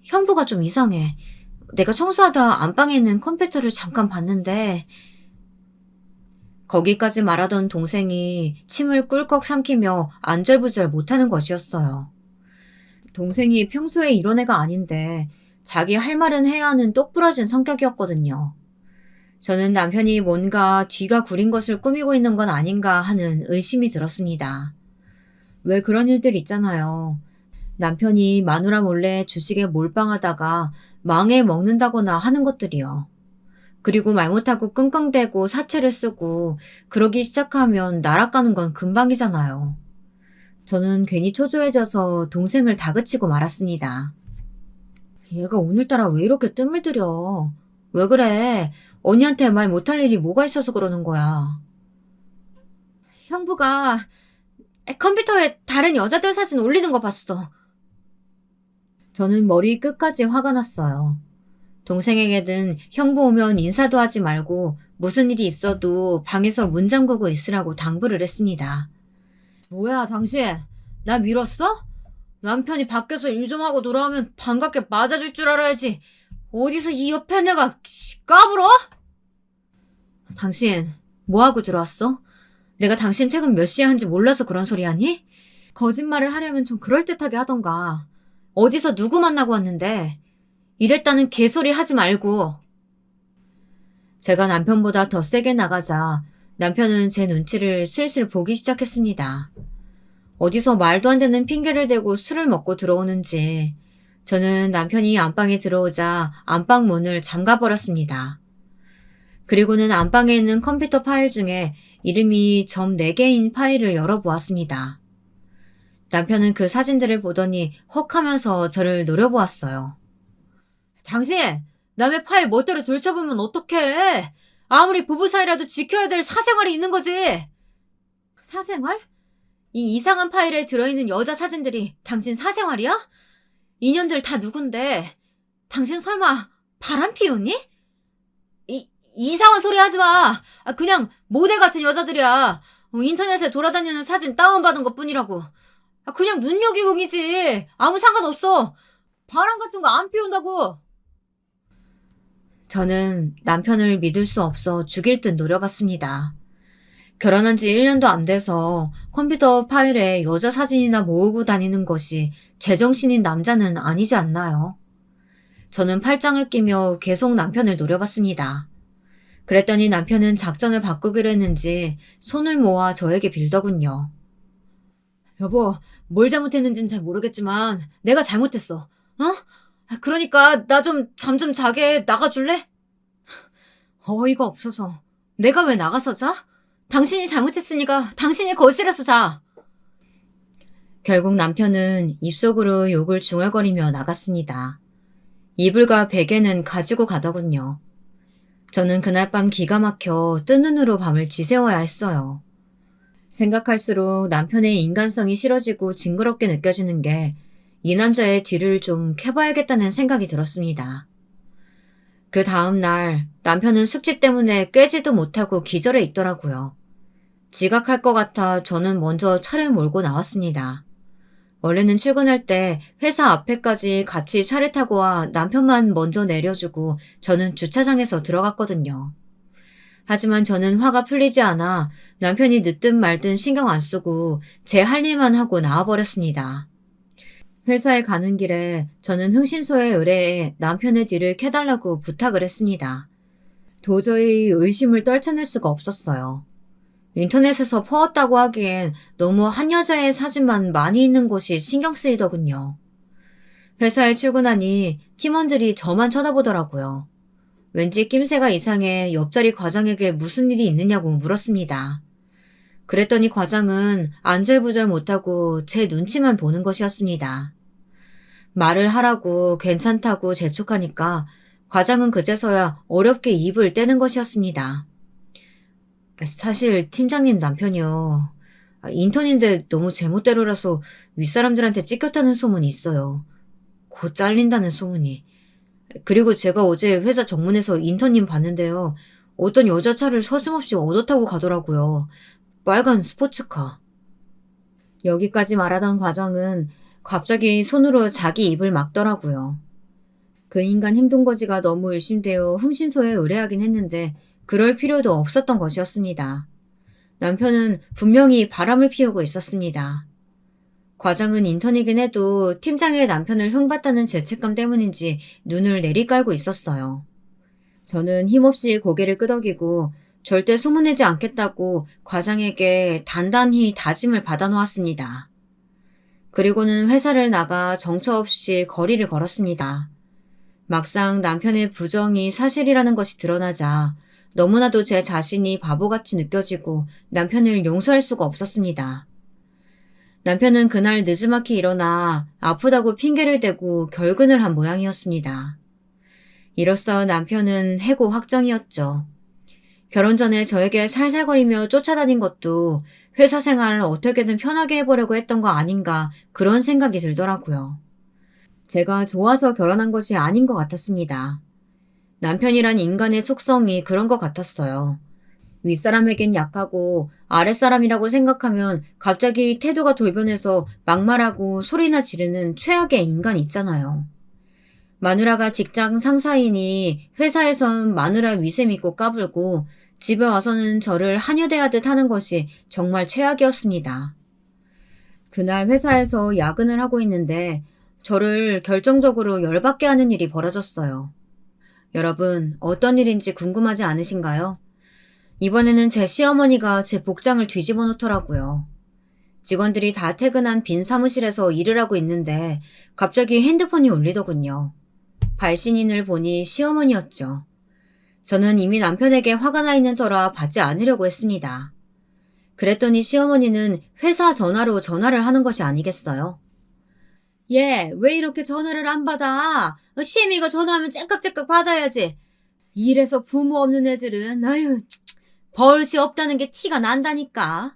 형부가 좀 이상해. 내가 청소하다 안방에 있는 컴퓨터를 잠깐 봤는데 거기까지 말하던 동생이 침을 꿀꺽 삼키며 안절부절 못하는 것이었어요. 동생이 평소에 이런 애가 아닌데 자기 할 말은 해야 하는 똑부러진 성격이었거든요. 저는 남편이 뭔가 뒤가 구린 것을 꾸미고 있는 건 아닌가 하는 의심이 들었습니다. 왜 그런 일들 있잖아요. 남편이 마누라 몰래 주식에 몰빵하다가 망해 먹는다거나 하는 것들이요. 그리고 말 못하고 끙끙대고 사채를 쓰고 그러기 시작하면 날아가는 건 금방이잖아요. 저는 괜히 초조해져서 동생을 다그치고 말았습니다. 얘가 오늘따라 왜 이렇게 뜸을 들여? 왜 그래? 언니한테 말 못할 일이 뭐가 있어서 그러는 거야? 형부가 컴퓨터에 다른 여자들 사진 올리는 거 봤어. 저는 머리 끝까지 화가 났어요. 동생에게는 형부 오면 인사도 하지 말고 무슨 일이 있어도 방에서 문 잠그고 있으라고 당부를 했습니다. 뭐야, 당신? 나 밀었어? 남편이 밖에서 일 좀 하고 돌아오면 반갑게 맞아줄 줄 알아야지. 어디서 이 옆에 내가 까불어? 당신 뭐하고 들어왔어? 내가 당신 퇴근 몇 시에 한지 몰라서 그런 소리 하니? 거짓말을 하려면 좀 그럴듯하게 하던가. 어디서 누구 만나고 왔는데 이랬다는 개소리 하지 말고. 제가 남편보다 더 세게 나가자 남편은 제 눈치를 슬슬 보기 시작했습니다. 어디서 말도 안 되는 핑계를 대고 술을 먹고 들어오는지 저는 남편이 안방에 들어오자 안방 문을 잠가버렸습니다. 그리고는 안방에 있는 컴퓨터 파일 중에 이름이 점 4개인 파일을 열어보았습니다. 남편은 그 사진들을 보더니 헉 하면서 저를 노려보았어요. 당신, 남의 파일 멋대로 들춰보면 어떡해? 아무리 부부 사이라도 지켜야 될 사생활이 있는 거지. 사생활? 이 이상한 파일에 들어있는 여자 사진들이 당신 사생활이야? 인연들 다 누군데? 당신 설마 바람 피우니? 이상한 소리 하지 마. 그냥 모델 같은 여자들이야. 인터넷에 돌아다니는 사진 다운받은 것 뿐이라고. 그냥 눈여겨봉이지. 아무 상관없어. 바람 같은 거 안 피운다고. 저는 남편을 믿을 수 없어 죽일 듯 노려봤습니다. 결혼한 지 1년도 안 돼서 컴퓨터 파일에 여자 사진이나 모으고 다니는 것이 제정신인 남자는 아니지 않나요? 저는 팔짱을 끼며 계속 남편을 노려봤습니다. 그랬더니 남편은 작전을 바꾸기로 했는지 손을 모아 저에게 빌더군요. 여보, 뭘 잘못했는지는 잘 모르겠지만 내가 잘못했어. 그러니까 나 좀 잠 좀 자게 나가줄래? 어이가 없어서 내가 왜 나가서 자? 당신이 잘못했으니까 당신이 거실에서 자. 결국 남편은 입속으로 욕을 중얼거리며 나갔습니다. 이불과 베개는 가지고 가더군요. 저는 그날 밤 기가 막혀 뜬 눈으로 밤을 지새워야 했어요. 생각할수록 남편의 인간성이 싫어지고 징그럽게 느껴지는 게 이 남자의 뒤를 좀 캐봐야겠다는 생각이 들었습니다. 그 다음 날 남편은 숙취 때문에 깨지도 못하고 기절해 있더라고요. 지각할 것 같아 저는 먼저 차를 몰고 나왔습니다. 원래는 출근할 때 회사 앞에까지 같이 차를 타고 와 남편만 먼저 내려주고 저는 주차장에서 들어갔거든요. 하지만 저는 화가 풀리지 않아 남편이 늦든 말든 신경 안 쓰고 제 할 일만 하고 나와버렸습니다. 회사에 가는 길에 저는 흥신소에 의뢰해 남편의 뒤를 캐달라고 부탁을 했습니다. 도저히 의심을 떨쳐낼 수가 없었어요. 인터넷에서 퍼왔다고 하기엔 너무 한 여자의 사진만 많이 있는 곳이 신경 쓰이더군요. 회사에 출근하니 팀원들이 저만 쳐다보더라고요. 왠지 낌새가 이상해 옆자리 과장에게 무슨 일이 있느냐고 물었습니다. 그랬더니 과장은 안절부절 못하고 제 눈치만 보는 것이었습니다. 말을 하라고 괜찮다고 재촉하니까 과장은 그제서야 어렵게 입을 떼는 것이었습니다. 사실 팀장님 남편이요. 인턴인데 너무 제멋대로라서 윗사람들한테 찢겼다는 소문이 있어요. 곧 잘린다는 소문이. 그리고 제가 어제 회사 정문에서 인턴님 봤는데요. 어떤 여자 차를 서슴없이 얻어 타고 가더라고요. 빨간 스포츠카. 여기까지 말하던 과장은 갑자기 손으로 자기 입을 막더라고요. 그 인간 행동거지가 너무 의심되어 흥신소에 의뢰하긴 했는데 그럴 필요도 없었던 것이었습니다. 남편은 분명히 바람을 피우고 있었습니다. 과장은 인턴이긴 해도 팀장의 남편을 흉봤다는 죄책감 때문인지 눈을 내리깔고 있었어요. 저는 힘없이 고개를 끄덕이고 절대 소문내지 않겠다고 과장에게 단단히 다짐을 받아놓았습니다. 그리고는 회사를 나가 정처 없이 거리를 걸었습니다. 막상 남편의 부정이 사실이라는 것이 드러나자 너무나도 제 자신이 바보같이 느껴지고 남편을 용서할 수가 없었습니다. 남편은 그날 늦지막히 일어나 아프다고 핑계를 대고 결근을 한 모양이었습니다. 이로써 남편은 해고 확정이었죠. 결혼 전에 저에게 살살거리며 쫓아다닌 것도 회사 생활을 어떻게든 편하게 해보려고 했던 거 아닌가 그런 생각이 들더라고요. 제가 좋아서 결혼한 것이 아닌 것 같았습니다. 남편이란 인간의 속성이 그런 것 같았어요. 윗사람에겐 약하고 아랫사람이라고 생각하면 갑자기 태도가 돌변해서 막말하고 소리나 지르는 최악의 인간 있잖아요. 마누라가 직장 상사이니 회사에선 마누라 위세 믿고 까불고 집에 와서는 저를 한유대하듯 하는 것이 정말 최악이었습니다. 그날 회사에서 야근을 하고 있는데 저를 결정적으로 열받게 하는 일이 벌어졌어요. 여러분, 어떤 일인지 궁금하지 않으신가요? 이번에는 제 시어머니가 제 복장을 뒤집어 놓더라고요. 직원들이 다 퇴근한 빈 사무실에서 일을 하고 있는데 갑자기 핸드폰이 울리더군요. 발신인을 보니 시어머니였죠. 저는 이미 남편에게 화가 나 있는 터라 받지 않으려고 했습니다. 그랬더니 시어머니는 회사 전화로 전화를 하는 것이 아니겠어요? 얘, 왜 이렇게 전화를 안 받아? 시애미가 전화하면 째깍째깍 받아야지. 이래서 부모 없는 애들은 아유 버릇이 없다는 게 티가 난다니까.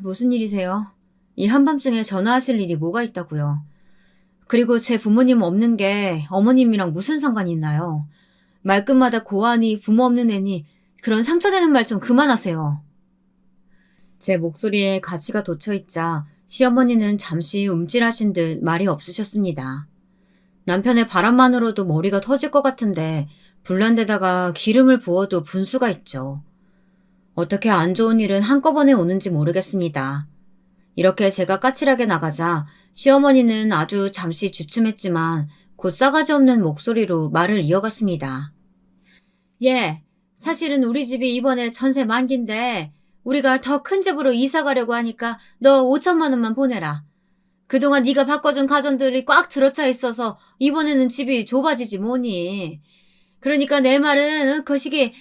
무슨 일이세요? 이 한밤중에 전화하실 일이 뭐가 있다고요? 그리고 제 부모님 없는 게 어머님이랑 무슨 상관이 있나요? 말끝마다 고아니 부모 없는 애니 그런 상처되는 말 좀 그만하세요. 제 목소리에 가치가 돋쳐있자 시어머니는 잠시 움찔하신 듯 말이 없으셨습니다. 남편의 바람만으로도 머리가 터질 것 같은데 불난 데다가 기름을 부어도 분수가 있죠. 어떻게 안 좋은 일은 한꺼번에 오는지 모르겠습니다. 이렇게 제가 까칠하게 나가자 시어머니는 아주 잠시 주춤했지만 곧 싸가지 없는 목소리로 말을 이어갔습니다. 예, 사실은 우리 집이 이번에 전세 만기인데 우리가 더 큰 집으로 이사 가려고 하니까 너 5천만 원만 보내라. 그동안 네가 바꿔준 가전들이 꽉 들어차 있어서 이번에는 집이 좁아지지 뭐니. 그러니까 내 말은 거시기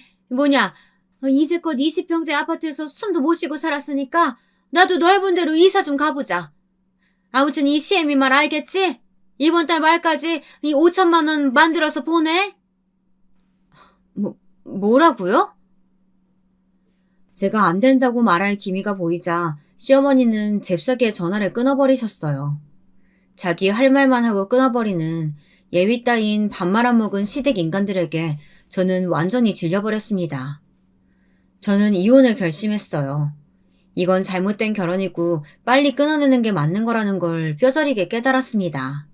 이제껏 20평대 아파트에서 숨도 못 쉬고 살았으니까 나도 넓은 데로 이사 좀 가보자. 아무튼 이 시애미 말 알겠지? 이번 달 말까지 이 5천만 원 만들어서 보내. 뭐라고요? 제가 안 된다고 말할 기미가 보이자 시어머니는 잽싸게 전화를 끊어버리셨어요. 자기 할 말만 하고 끊어버리는 예위 따윈 밥말 안 먹은 시댁 인간들에게 저는 완전히 질려버렸습니다. 저는 이혼을 결심했어요. 이건 잘못된 결혼이고 빨리 끊어내는 게 맞는 거라는 걸 뼈저리게 깨달았습니다.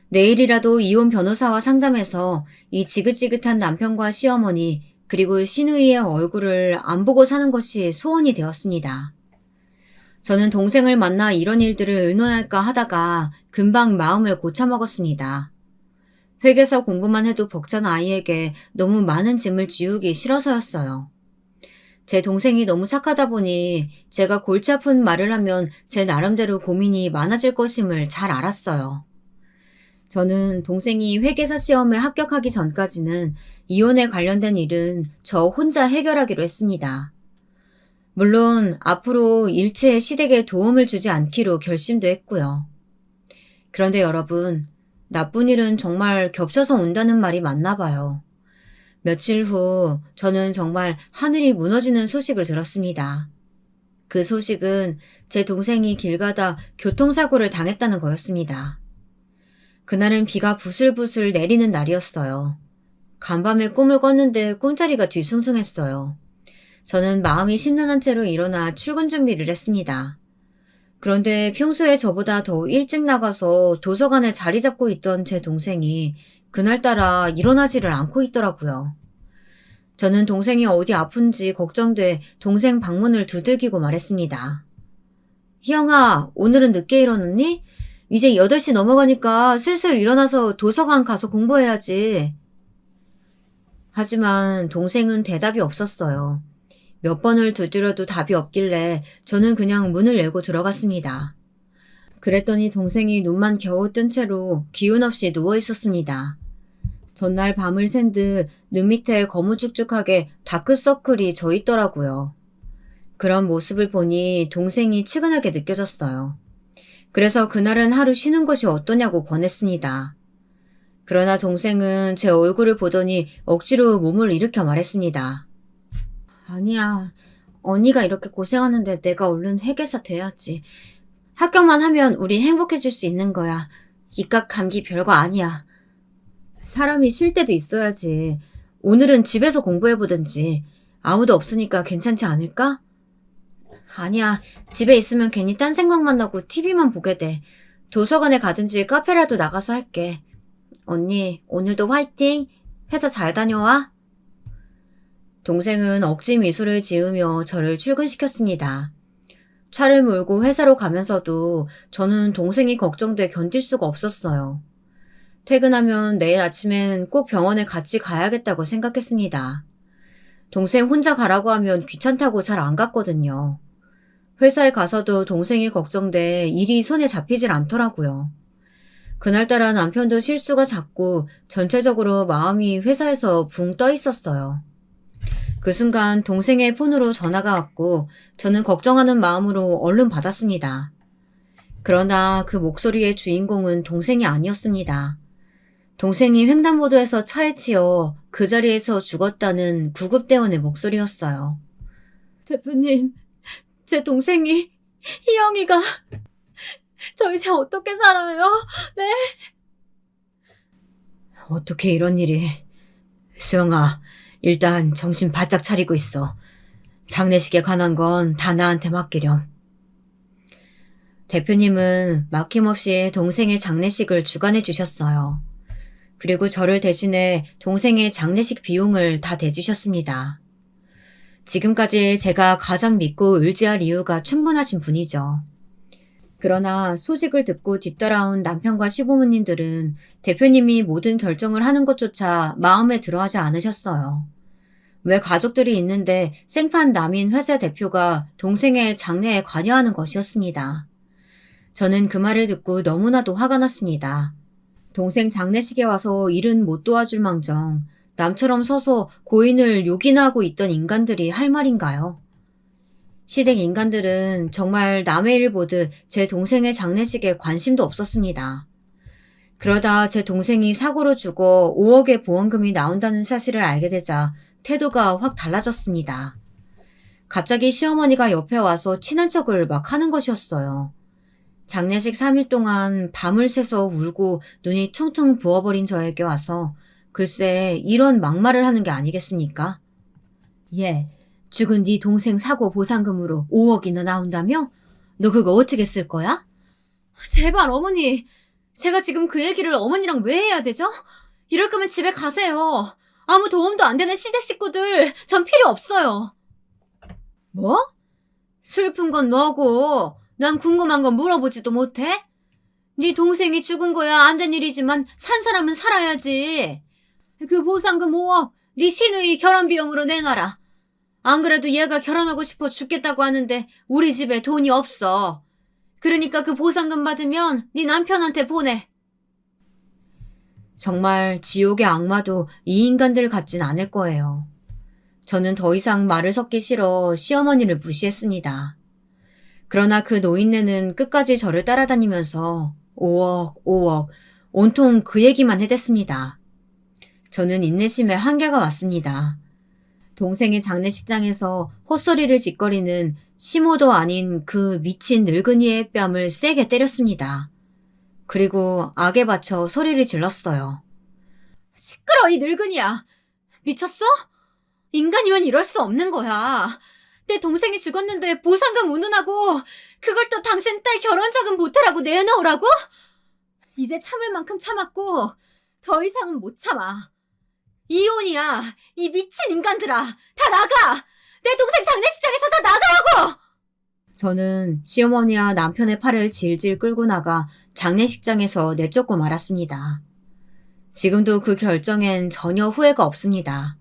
내일이라도 이혼 변호사와 상담해서 이 지긋지긋한 남편과 시어머니 그리고 시누이의 얼굴을 안 보고 사는 것이 소원이 되었습니다. 저는 동생을 만나 이런 일들을 의논할까 하다가 금방 마음을 고쳐먹었습니다. 회계사 공부만 해도 벅찬 아이에게 너무 많은 짐을 지우기 싫어서였어요. 제 동생이 너무 착하다 보니 제가 골치 아픈 말을 하면 제 나름대로 고민이 많아질 것임을 잘 알았어요. 저는 동생이 회계사 시험에 합격하기 전까지는 이혼에 관련된 일은 저 혼자 해결하기로 했습니다. 물론 앞으로 일체의 시댁에 도움을 주지 않기로 결심도 했고요. 그런데 여러분, 나쁜 일은 정말 겹쳐서 온다는 말이 맞나 봐요. 며칠 후 저는 정말 하늘이 무너지는 소식을 들었습니다. 그 소식은 제 동생이 길 가다 교통사고를 당했다는 거였습니다. 그날은 비가 부슬부슬 내리는 날이었어요. 간밤에 꿈을 꿨는데 꿈자리가 뒤숭숭했어요. 저는 마음이 심란한 채로 일어나 출근 준비를 했습니다. 그런데 평소에 저보다 더 일찍 나가서 도서관에 자리 잡고 있던 제 동생이 그날따라 일어나지를 않고 있더라고요. 저는 동생이 어디 아픈지 걱정돼 동생 방문을 두들기고 말했습니다. 희영아, 오늘은 늦게 일어났니? 이제 8시 넘어가니까 슬슬 일어나서 도서관 가서 공부해야지. 하지만 동생은 대답이 없었어요. 몇 번을 두드려도 답이 없길래 저는 그냥 문을 열고 들어갔습니다. 그랬더니 동생이 눈만 겨우 뜬 채로 기운 없이 누워 있었습니다. 전날 밤을 샌 듯 눈 밑에 거무죽죽하게 다크서클이 져 있더라고요. 그런 모습을 보니 동생이 측은하게 느껴졌어요. 그래서 그날은 하루 쉬는 것이 어떠냐고 권했습니다. 그러나 동생은 제 얼굴을 보더니 억지로 몸을 일으켜 말했습니다. 아니야. 언니가 이렇게 고생하는데 내가 얼른 회계사 돼야지. 합격만 하면 우리 행복해질 수 있는 거야. 이깟 감기 별거 아니야. 사람이 쉴 때도 있어야지. 오늘은 집에서 공부해보든지. 아무도 없으니까 괜찮지 않을까? 아니야. 집에 있으면 괜히 딴 생각만 나고 TV만 보게 돼. 도서관에 가든지 카페라도 나가서 할게. 언니, 오늘도 화이팅! 회사 잘 다녀와. 동생은 억지 미소를 지으며 저를 출근시켰습니다. 차를 몰고 회사로 가면서도 저는 동생이 걱정돼 견딜 수가 없었어요. 퇴근하면 내일 아침엔 꼭 병원에 같이 가야겠다고 생각했습니다. 동생 혼자 가라고 하면 귀찮다고 잘 안 갔거든요. 회사에 가서도 동생이 걱정돼 일이 손에 잡히질 않더라고요. 그날따라 남편도 실수가 잦고 전체적으로 마음이 회사에서 붕 떠 있었어요. 그 순간 동생의 폰으로 전화가 왔고 저는 걱정하는 마음으로 얼른 받았습니다. 그러나 그 목소리의 주인공은 동생이 아니었습니다. 동생이 횡단보도에서 차에 치여 그 자리에서 죽었다는 구급대원의 목소리였어요. 대표님, 제 동생이, 희영이가, 저 이제 어떻게 살아요? 네? 어떻게 이런 일이. 수영아, 일단 정신 바짝 차리고 있어. 장례식에 관한 건 다 나한테 맡기렴. 대표님은 막힘없이 동생의 장례식을 주관해 주셨어요. 그리고 저를 대신해 동생의 장례식 비용을 다 대주셨습니다. 지금까지 제가 가장 믿고 의지할 이유가 충분하신 분이죠. 그러나 소식을 듣고 뒤따라온 남편과 시부모님들은 대표님이 모든 결정을 하는 것조차 마음에 들어하지 않으셨어요. 왜 가족들이 있는데 생판 남인 회사 대표가 동생의 장례에 관여하는 것이었습니다. 저는 그 말을 듣고 너무나도 화가 났습니다. 동생 장례식에 와서 일은 못 도와줄 망정 남처럼 서서 고인을 욕이나 하고 있던 인간들이 할 말인가요? 시댁 인간들은 정말 남의 일 보듯 제 동생의 장례식에 관심도 없었습니다. 그러다 제 동생이 사고로 죽어 5억의 보험금이 나온다는 사실을 알게 되자 태도가 확 달라졌습니다. 갑자기 시어머니가 옆에 와서 친한 척을 막 하는 것이었어요. 장례식 3일 동안 밤을 새서 울고 눈이 퉁퉁 부어버린 저에게 와서 글쎄 이런 막말을 하는 게 아니겠습니까? 예, 죽은 네 동생 사고 보상금으로 5억이나 나온다며? 너 그거 어떻게 쓸 거야? 제발 어머니, 제가 지금 그 얘기를 어머니랑 왜 해야 되죠? 이럴 거면 집에 가세요. 아무 도움도 안 되는 시댁 식구들 전 필요 없어요. 뭐? 슬픈 건 너고 난 궁금한 건 물어보지도 못해? 네 동생이 죽은 거야 안 된 일이지만 산 사람은 살아야지. 그 보상금 5억 네 시누이 결혼 비용으로 내놔라. 안 그래도 얘가 결혼하고 싶어 죽겠다고 하는데 우리 집에 돈이 없어. 그러니까 그 보상금 받으면 네 남편한테 보내. 정말 지옥의 악마도 이 인간들 같진 않을 거예요. 저는 더 이상 말을 섞기 싫어 시어머니를 무시했습니다. 그러나 그 노인네는 끝까지 저를 따라다니면서 5억, 5억, 온통 그 얘기만 해댔습니다. 저는 인내심에 한계가 왔습니다. 동생의 장례식장에서 헛소리를 짓거리는 시모도 아닌 그 미친 늙은이의 뺨을 세게 때렸습니다. 그리고 악에 받쳐 소리를 질렀어요. 시끄러, 이 늙은이야. 미쳤어? 인간이면 이럴 수 없는 거야. 내 동생이 죽었는데 보상금 운운하고 그걸 또 당신 딸 결혼자금 보태라고 내놓으라고? 이제 참을 만큼 참았고 더 이상은 못 참아. 이혼이야. 이 미친 인간들아. 다 나가. 내 동생 장례식장에서 다 나가라고. 저는 시어머니와 남편의 팔을 질질 끌고 나가 장례식장에서 내쫓고 말았습니다. 지금도 그 결정엔 전혀 후회가 없습니다.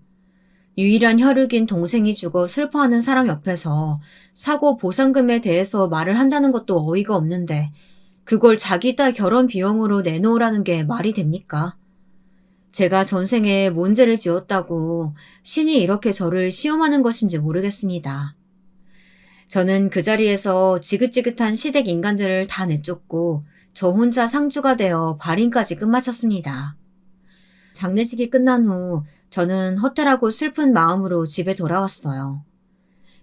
유일한 혈육인 동생이 죽어 슬퍼하는 사람 옆에서 사고 보상금에 대해서 말을 한다는 것도 어이가 없는데 그걸 자기 딸 결혼 비용으로 내놓으라는 게 말이 됩니까? 제가 전생에 뭔 죄를 지었다고 신이 이렇게 저를 시험하는 것인지 모르겠습니다. 저는 그 자리에서 지긋지긋한 시댁 인간들을 다 내쫓고 저 혼자 상주가 되어 발인까지 끝마쳤습니다. 장례식이 끝난 후 저는 허탈하고 슬픈 마음으로 집에 돌아왔어요.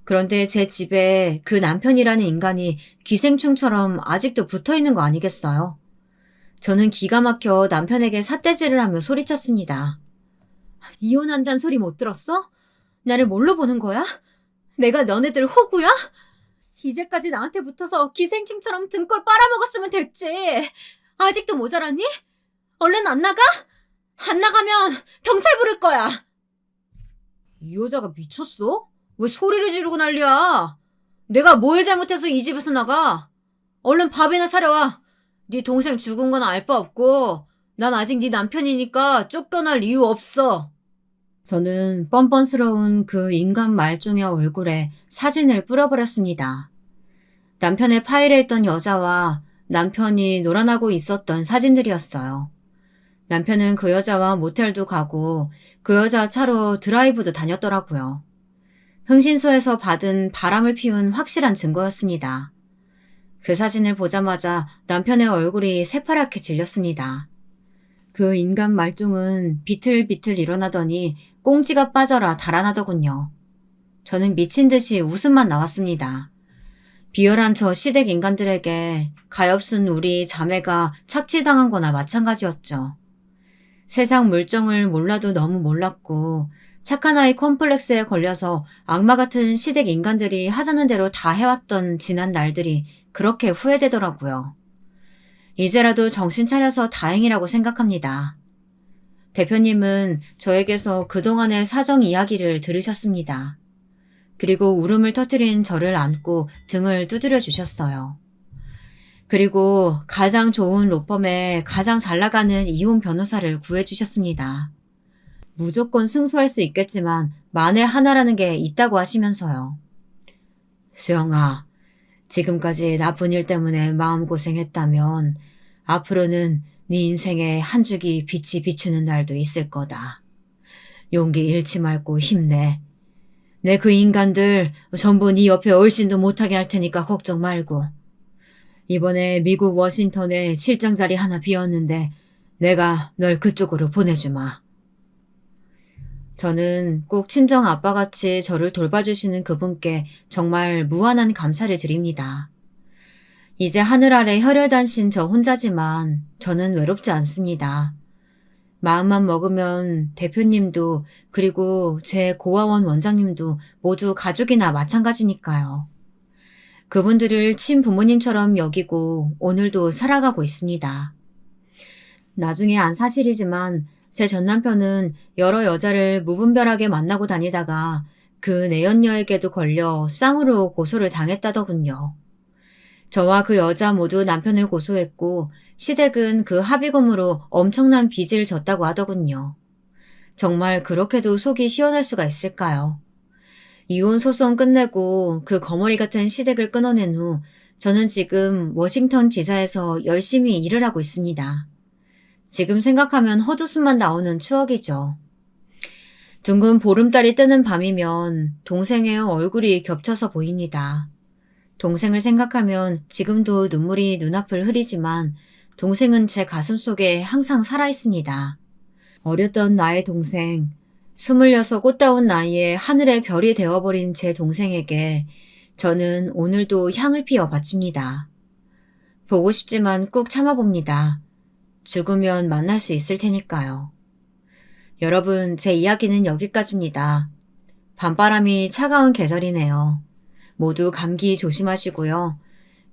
그런데 제 집에 그 남편이라는 인간이 기생충처럼 아직도 붙어 있는 거 아니겠어요? 저는 기가 막혀 남편에게 삿대질을 하며 소리쳤습니다. 이혼한다는 소리 못 들었어? 나를 뭘로 보는 거야? 내가 너네들 호구야? 이제까지 나한테 붙어서 기생충처럼 등골 빨아먹었으면 됐지. 아직도 모자랐니? 얼른 안 나가? 안 나가면 경찰 부를 거야. 이 여자가 미쳤어? 왜 소리를 지르고 난리야? 내가 뭘 잘못해서 이 집에서 나가? 얼른 밥이나 차려와. 네 동생 죽은 건 알 바 없고 난 아직 네 남편이니까 쫓겨날 이유 없어. 저는 뻔뻔스러운 그 인간 말종의 얼굴에 사진을 뿌려버렸습니다. 남편의 파일에 있던 여자와 남편이 놀아나고 있었던 사진들이었어요. 남편은 그 여자와 모텔도 가고 그 여자 차로 드라이브도 다녔더라고요. 흥신소에서 받은 바람을 피운 확실한 증거였습니다. 그 사진을 보자마자 남편의 얼굴이 새파랗게 질렸습니다. 그 인간 말종은 비틀비틀 일어나더니 꽁지가 빠져라 달아나더군요. 저는 미친 듯이 웃음만 나왔습니다. 비열한 저 시댁 인간들에게 가엾은 우리 자매가 착취당한 거나 마찬가지였죠. 세상 물정을 몰라도 너무 몰랐고 착한 아이 컴플렉스에 걸려서 악마 같은 시댁 인간들이 하자는 대로 다 해왔던 지난 날들이 그렇게 후회되더라고요. 이제라도 정신 차려서 다행이라고 생각합니다. 대표님은 저에게서 그동안의 사정 이야기를 들으셨습니다. 그리고 울음을 터뜨린 저를 안고 등을 두드려 주셨어요. 그리고 가장 좋은 로펌에 가장 잘 나가는 이혼 변호사를 구해주셨습니다. 무조건 승소할 수 있겠지만 만에 하나라는 게 있다고 하시면서요. 수영아, 지금까지 나쁜 일 때문에 마음고생했다면 앞으로는 네 인생에 한 줄기 빛이 비추는 날도 있을 거다. 용기 잃지 말고 힘내. 내 그 인간들 전부 네 옆에 얼씬도 못하게 할 테니까 걱정 말고. 이번에 미국 워싱턴에 실장 자리 하나 비었는데 내가 널 그쪽으로 보내주마. 저는 꼭 친정 아빠같이 저를 돌봐주시는 그분께 정말 무한한 감사를 드립니다. 이제 하늘 아래 혈혈단신 저 혼자지만 저는 외롭지 않습니다. 마음만 먹으면 대표님도 그리고 제 고아원 원장님도 모두 가족이나 마찬가지니까요. 그분들을 친부모님처럼 여기고 오늘도 살아가고 있습니다. 나중에 안 사실이지만 제 전남편은 여러 여자를 무분별하게 만나고 다니다가 그 내연녀에게도 걸려 쌍으로 고소를 당했다더군요. 저와 그 여자 모두 남편을 고소했고 시댁은 그 합의금으로 엄청난 빚을 졌다고 하더군요. 정말 그렇게도 속이 시원할 수가 있을까요? 이혼 소송 끝내고 그 거머리 같은 시댁을 끊어낸 후 저는 지금 워싱턴 지사에서 열심히 일을 하고 있습니다. 지금 생각하면 헛웃음만 나오는 추억이죠. 둥근 보름달이 뜨는 밤이면 동생의 얼굴이 겹쳐서 보입니다. 동생을 생각하면 지금도 눈물이 눈앞을 흐리지만 동생은 제 가슴 속에 항상 살아있습니다. 어렸던 나의 동생, 26 꽃다운 나이에 하늘의 별이 되어버린 제 동생에게 저는 오늘도 향을 피워 바칩니다. 보고 싶지만 꾹 참아봅니다. 죽으면 만날 수 있을 테니까요. 여러분, 제 이야기는 여기까지입니다. 밤바람이 차가운 계절이네요. 모두 감기 조심하시고요.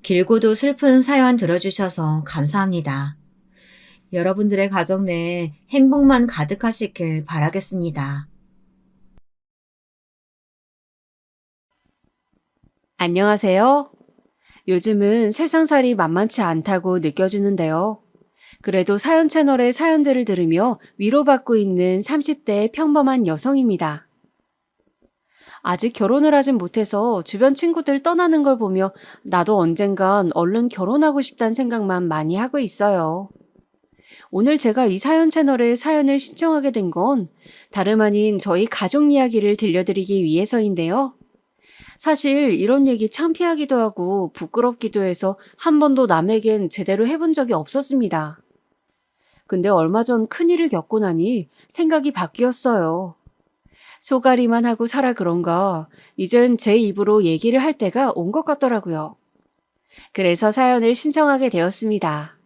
길고도 슬픈 사연 들어주셔서 감사합니다. 여러분들의 가정 내에 행복만 가득하시길 바라겠습니다. 안녕하세요. 요즘은 세상살이 만만치 않다고 느껴지는데요. 그래도 사연 채널의 사연들을 들으며 위로받고 있는 30대의 평범한 여성입니다. 아직 결혼을 하진 못해서 주변 친구들 떠나는 걸 보며 나도 언젠간 얼른 결혼하고 싶다는 생각만 많이 하고 있어요. 오늘 제가 이 사연 채널에 사연을 신청하게 된 건 다름 아닌 저희 가족 이야기를 들려드리기 위해서인데요. 사실 이런 얘기 창피하기도 하고 부끄럽기도 해서 한 번도 남에겐 제대로 해본 적이 없었습니다. 근데 얼마 전 큰일을 겪고 나니 생각이 바뀌었어요. 소가리만 하고 살아 그런가 이젠 제 입으로 얘기를 할 때가 온 것 같더라고요. 그래서 사연을 신청하게 되었습니다.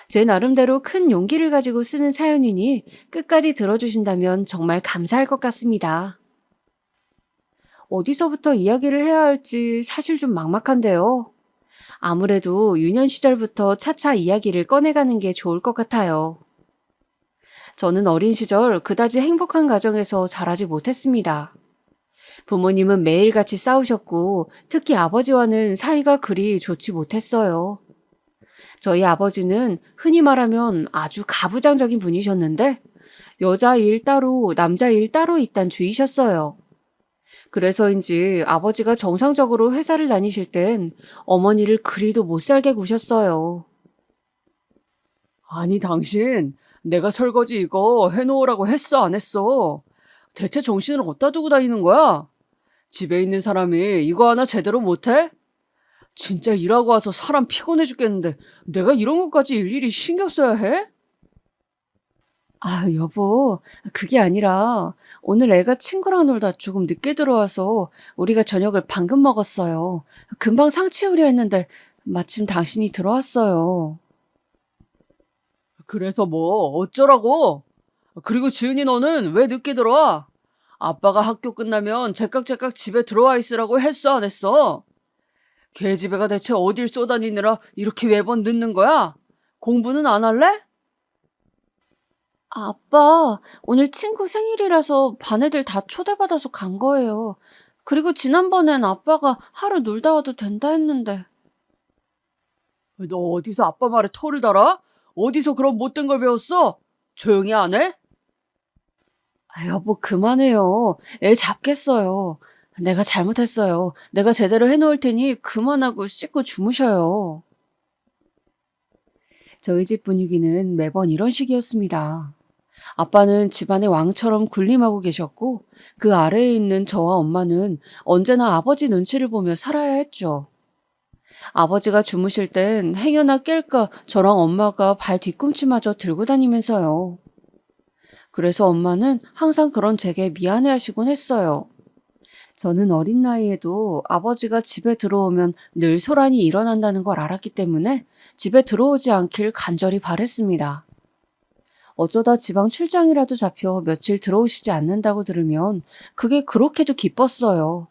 제 나름대로 큰 용기를 가지고 쓰는 사연이니 끝까지 들어주신다면 정말 감사할 것 같습니다. 어디서부터 이야기를 해야 할지 사실 좀 막막한데요. 아무래도 유년 시절부터 차차 이야기를 꺼내가는 게 좋을 것 같아요. 저는 어린 시절 그다지 행복한 가정에서 자라지 못했습니다. 부모님은 매일같이 싸우셨고 특히 아버지와는 사이가 그리 좋지 못했어요. 저희 아버지는 흔히 말하면 아주 가부장적인 분이셨는데 여자 일 따로 남자 일 따로 있단 주의셨어요. 그래서인지 아버지가 정상적으로 회사를 다니실 땐 어머니를 그리도 못 살게 구셨어요. 아니, 당신, 내가 설거지 이거 해놓으라고 했어, 안 했어? 대체 정신을 어디다 두고 다니는 거야? 집에 있는 사람이 이거 하나 제대로 못해? 진짜 일하고 와서 사람 피곤해 죽겠는데 내가 이런 것까지 일일이 신경 써야 해? 아, 여보, 그게 아니라 오늘 애가 친구랑 놀다 조금 늦게 들어와서 우리가 저녁을 방금 먹었어요. 금방 상 치우려 했는데 마침 당신이 들어왔어요. 그래서 뭐 어쩌라고? 그리고 지은이 너는 왜 늦게 들어와? 아빠가 학교 끝나면 제깍제깍 집에 들어와 있으라고 했어, 안 했어? 걔 집애가 대체 어딜 쏘다니느라 이렇게 매번 늦는 거야? 공부는 안 할래? 아빠, 오늘 친구 생일이라서 반 애들 다 초대받아서 간 거예요. 그리고 지난번엔 아빠가 하루 놀다 와도 된다 했는데. 너 어디서 아빠 말에 토를 달아? 어디서 그런 못된 걸 배웠어? 조용히 안 해? 아, 여보, 그만해요. 애 잡겠어요. 내가 잘못했어요. 내가 제대로 해놓을 테니 그만하고 씻고 주무셔요. 저희 집 분위기는 매번 이런 식이었습니다. 아빠는 집안의 왕처럼 군림하고 계셨고 그 아래에 있는 저와 엄마는 언제나 아버지 눈치를 보며 살아야 했죠. 아버지가 주무실 땐 행여나 깰까 저랑 엄마가 발 뒤꿈치마저 들고 다니면서요. 그래서 엄마는 항상 그런 제게 미안해하시곤 했어요. 저는 어린 나이에도 아버지가 집에 들어오면 늘 소란이 일어난다는 걸 알았기 때문에 집에 들어오지 않길 간절히 바랬습니다. 어쩌다 지방 출장이라도 잡혀 며칠 들어오시지 않는다고 들으면 그게 그렇게도 기뻤어요.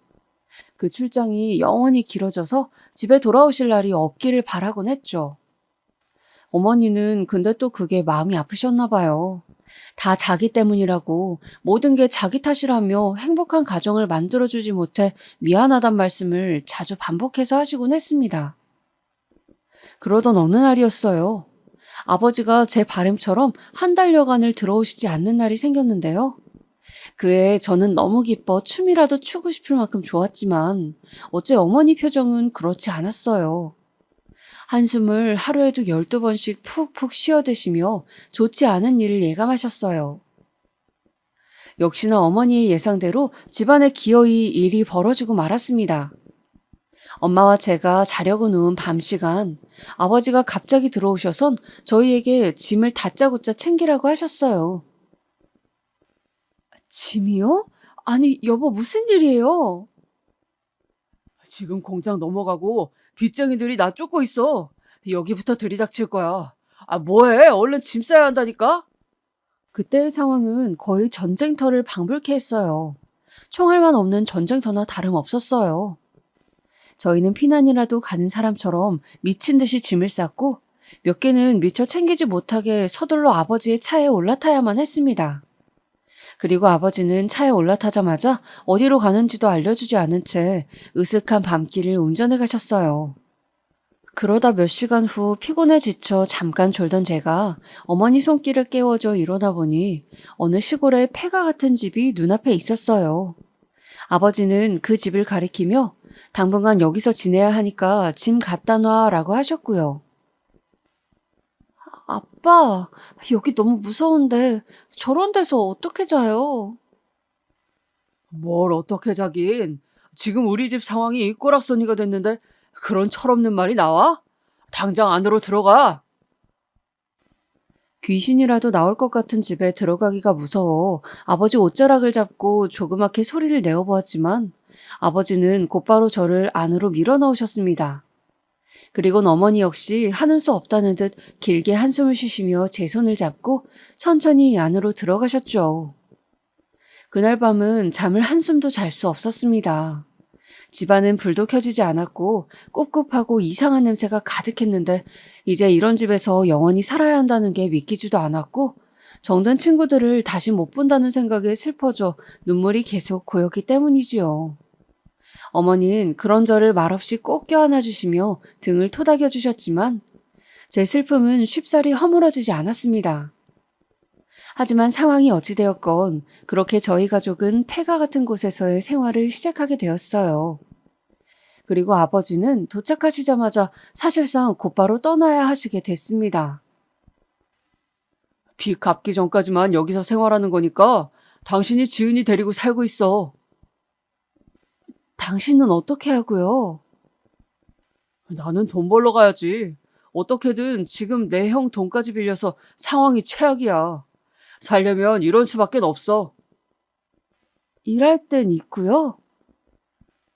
그 출장이 영원히 길어져서 집에 돌아오실 날이 없기를 바라곤 했죠. 어머니는 근데 또 그게 마음이 아프셨나 봐요. 다 자기 때문이라고 모든 게 자기 탓이라며 행복한 가정을 만들어주지 못해 미안하단 말씀을 자주 반복해서 하시곤 했습니다. 그러던 어느 날이었어요. 아버지가 제 바람처럼 한 달여간을 들어오시지 않는 날이 생겼는데요. 그해 저는 너무 기뻐 춤이라도 추고 싶을 만큼 좋았지만 어째 어머니 표정은 그렇지 않았어요. 한숨을 하루에도 12번씩 푹푹 쉬어드시며 좋지 않은 일을 예감하셨어요. 역시나 어머니의 예상대로 집안에 기어이 일이 벌어지고 말았습니다. 엄마와 제가 자려고 누운 밤 시간 아버지가 갑자기 들어오셔선 저희에게 짐을 다짜고짜 챙기라고 하셨어요. 짐이요? 아니, 여보, 무슨 일이에요? 지금 공장 넘어가고 빚쟁이들이 나 쫓고 있어. 여기부터 들이닥칠 거야. 아, 뭐해? 얼른 짐 싸야 한다니까? 그때의 상황은 거의 전쟁터를 방불케 했어요. 총알만 없는 전쟁터나 다름없었어요. 저희는 피난이라도 가는 사람처럼 미친 듯이 짐을 쌌고 몇 개는 미처 챙기지 못하게 서둘러 아버지의 차에 올라타야만 했습니다. 그리고 아버지는 차에 올라타자마자 어디로 가는지도 알려주지 않은 채 으슥한 밤길을 운전해 가셨어요. 그러다 몇 시간 후 피곤해 지쳐 잠깐 졸던 제가 어머니 손길을 깨워줘 일어나 보니 어느 시골에 폐가 같은 집이 눈앞에 있었어요. 아버지는 그 집을 가리키며 당분간 여기서 지내야 하니까 짐 갖다 놔라고 하셨고요. 아빠, 여기 너무 무서운데 저런 데서 어떻게 자요? 뭘 어떻게 자긴. 지금 우리 집 상황이 꼴락서니가 됐는데 그런 철없는 말이 나와? 당장 안으로 들어가. 귀신이라도 나올 것 같은 집에 들어가기가 무서워 아버지 옷자락을 잡고 조그맣게 소리를 내어보았지만 아버지는 곧바로 저를 안으로 밀어넣으셨습니다. 그리곤 어머니 역시 하는 수 없다는 듯 길게 한숨을 쉬시며 제 손을 잡고 천천히 안으로 들어가셨죠. 그날 밤은 잠을 한숨도 잘 수 없었습니다. 집안은 불도 켜지지 않았고 꿉꿉하고 이상한 냄새가 가득했는데 이제 이런 집에서 영원히 살아야 한다는 게 믿기지도 않았고 정든 친구들을 다시 못 본다는 생각에 슬퍼져 눈물이 계속 고였기 때문이지요. 어머니는 그런 저를 말없이 꼭 껴안아 주시며 등을 토닥여 주셨지만 제 슬픔은 쉽사리 허물어지지 않았습니다. 하지만 상황이 어찌되었건 그렇게 저희 가족은 폐가 같은 곳에서의 생활을 시작하게 되었어요. 그리고 아버지는 도착하시자마자 사실상 곧바로 떠나야 하시게 됐습니다. 빚 갚기 전까지만 여기서 생활하는 거니까 당신이 지은이 데리고 살고 있어. 당신은 어떻게 하고요? 나는 돈 벌러 가야지. 어떻게든 지금 내 형 돈까지 빌려서 상황이 최악이야. 살려면 이런 수밖에 없어. 일할 땐 있고요.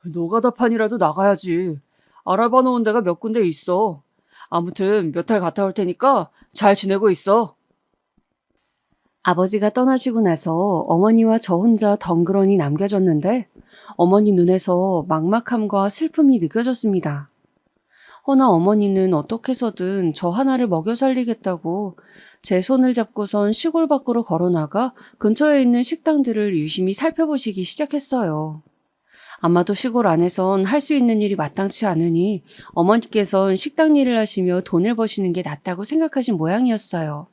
노가다판이라도 나가야지. 알아봐 놓은 데가 몇 군데 있어. 아무튼 몇 달 갔다 올 테니까 잘 지내고 있어. 아버지가 떠나시고 나서 어머니와 저 혼자 덩그러니 남겨졌는데 어머니 눈에서 막막함과 슬픔이 느껴졌습니다. 허나 어머니는 어떻게 해서든 저 하나를 먹여 살리겠다고 제 손을 잡고선 시골 밖으로 걸어나가 근처에 있는 식당들을 유심히 살펴보시기 시작했어요. 아마도 시골 안에선 할 수 있는 일이 마땅치 않으니 어머니께선 식당 일을 하시며 돈을 버시는 게 낫다고 생각하신 모양이었어요.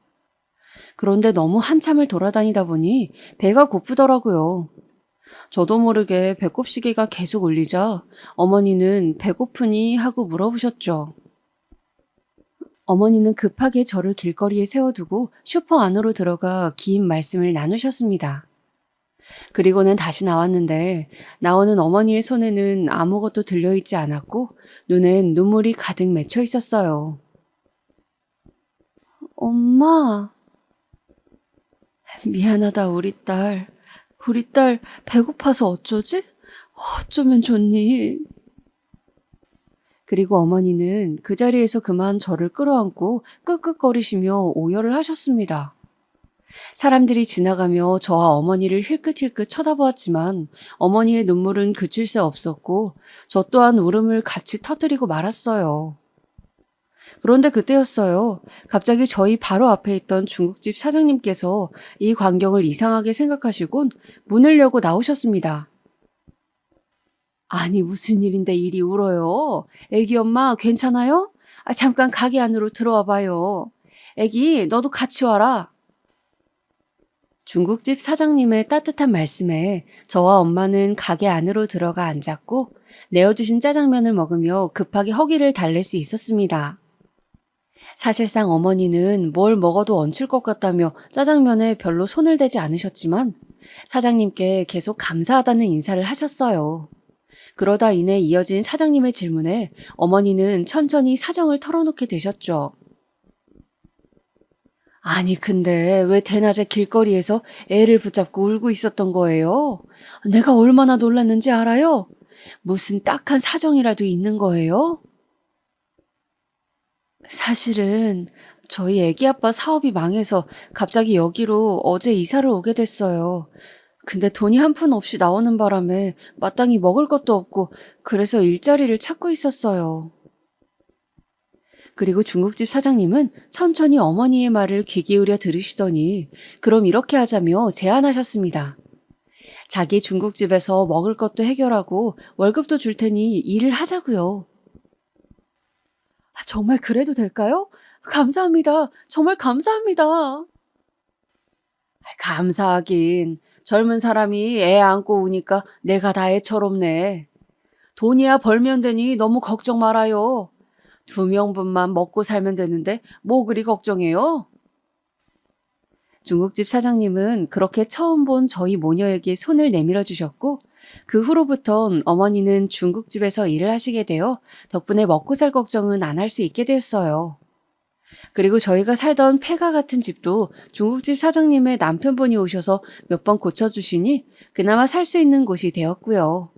그런데 너무 한참을 돌아다니다 보니 배가 고프더라고요. 저도 모르게 배꼽 시계가 계속 울리자 어머니는 배고프니 하고 물어보셨죠. 어머니는 급하게 저를 길거리에 세워두고 슈퍼 안으로 들어가 긴 말씀을 나누셨습니다. 그리고는 다시 나왔는데 나오는 어머니의 손에는 아무것도 들려있지 않았고 눈엔 눈물이 가득 맺혀 있었어요. 엄마, 미안하다 우리 딸. 우리 딸 배고파서 어쩌지? 어쩌면 좋니? 그리고 어머니는 그 자리에서 그만 저를 끌어안고 끄끄거리시며 오열을 하셨습니다. 사람들이 지나가며 저와 어머니를 힐끗힐끗 쳐다보았지만 어머니의 눈물은 그칠 새 없었고 저 또한 울음을 같이 터뜨리고 말았어요. 그런데 그때였어요. 갑자기 저희 바로 앞에 있던 중국집 사장님께서 이 광경을 이상하게 생각하시곤 문을 열고 나오셨습니다. 아니 무슨 일인데 이리 울어요? 애기 엄마 괜찮아요? 잠깐 가게 안으로 들어와 봐요. 애기 너도 같이 와라. 중국집 사장님의 따뜻한 말씀에 저와 엄마는 가게 안으로 들어가 앉았고 내어주신 짜장면을 먹으며 급하게 허기를 달랠 수 있었습니다. 사실상 어머니는 뭘 먹어도 얹힐 것 같다며 짜장면에 별로 손을 대지 않으셨지만 사장님께 계속 감사하다는 인사를 하셨어요. 그러다 이내 이어진 사장님의 질문에 어머니는 천천히 사정을 털어놓게 되셨죠. 아니 근데 왜 대낮에 길거리에서 애를 붙잡고 울고 있었던 거예요? 내가 얼마나 놀랐는지 알아요? 무슨 딱한 사정이라도 있는 거예요? 사실은 저희 애기 아빠 사업이 망해서 갑자기 여기로 어제 이사를 오게 됐어요. 근데 돈이 한 푼 없이 나오는 바람에 마땅히 먹을 것도 없고 그래서 일자리를 찾고 있었어요. 그리고 중국집 사장님은 천천히 어머니의 말을 귀 기울여 들으시더니 그럼 이렇게 하자며 제안하셨습니다. 자기 중국집에서 먹을 것도 해결하고 월급도 줄 테니 일을 하자고요. 정말 그래도 될까요? 감사합니다. 정말 감사합니다. 감사하긴. 젊은 사람이 애 안고 우니까 내가 다 애처롭네. 돈이야 벌면 되니 너무 걱정 말아요. 2명분만 먹고 살면 되는데 뭐 그리 걱정해요? 중국집 사장님은 그렇게 처음 본 저희 모녀에게 손을 내밀어 주셨고 그 후로부턴 어머니는 중국집에서 일을 하시게 되어 덕분에 먹고 살 걱정은 안 할 수 있게 되었어요. 그리고 저희가 살던 폐가 같은 집도 중국집 사장님의 남편분이 오셔서 몇 번 고쳐주시니 그나마 살 수 있는 곳이 되었고요.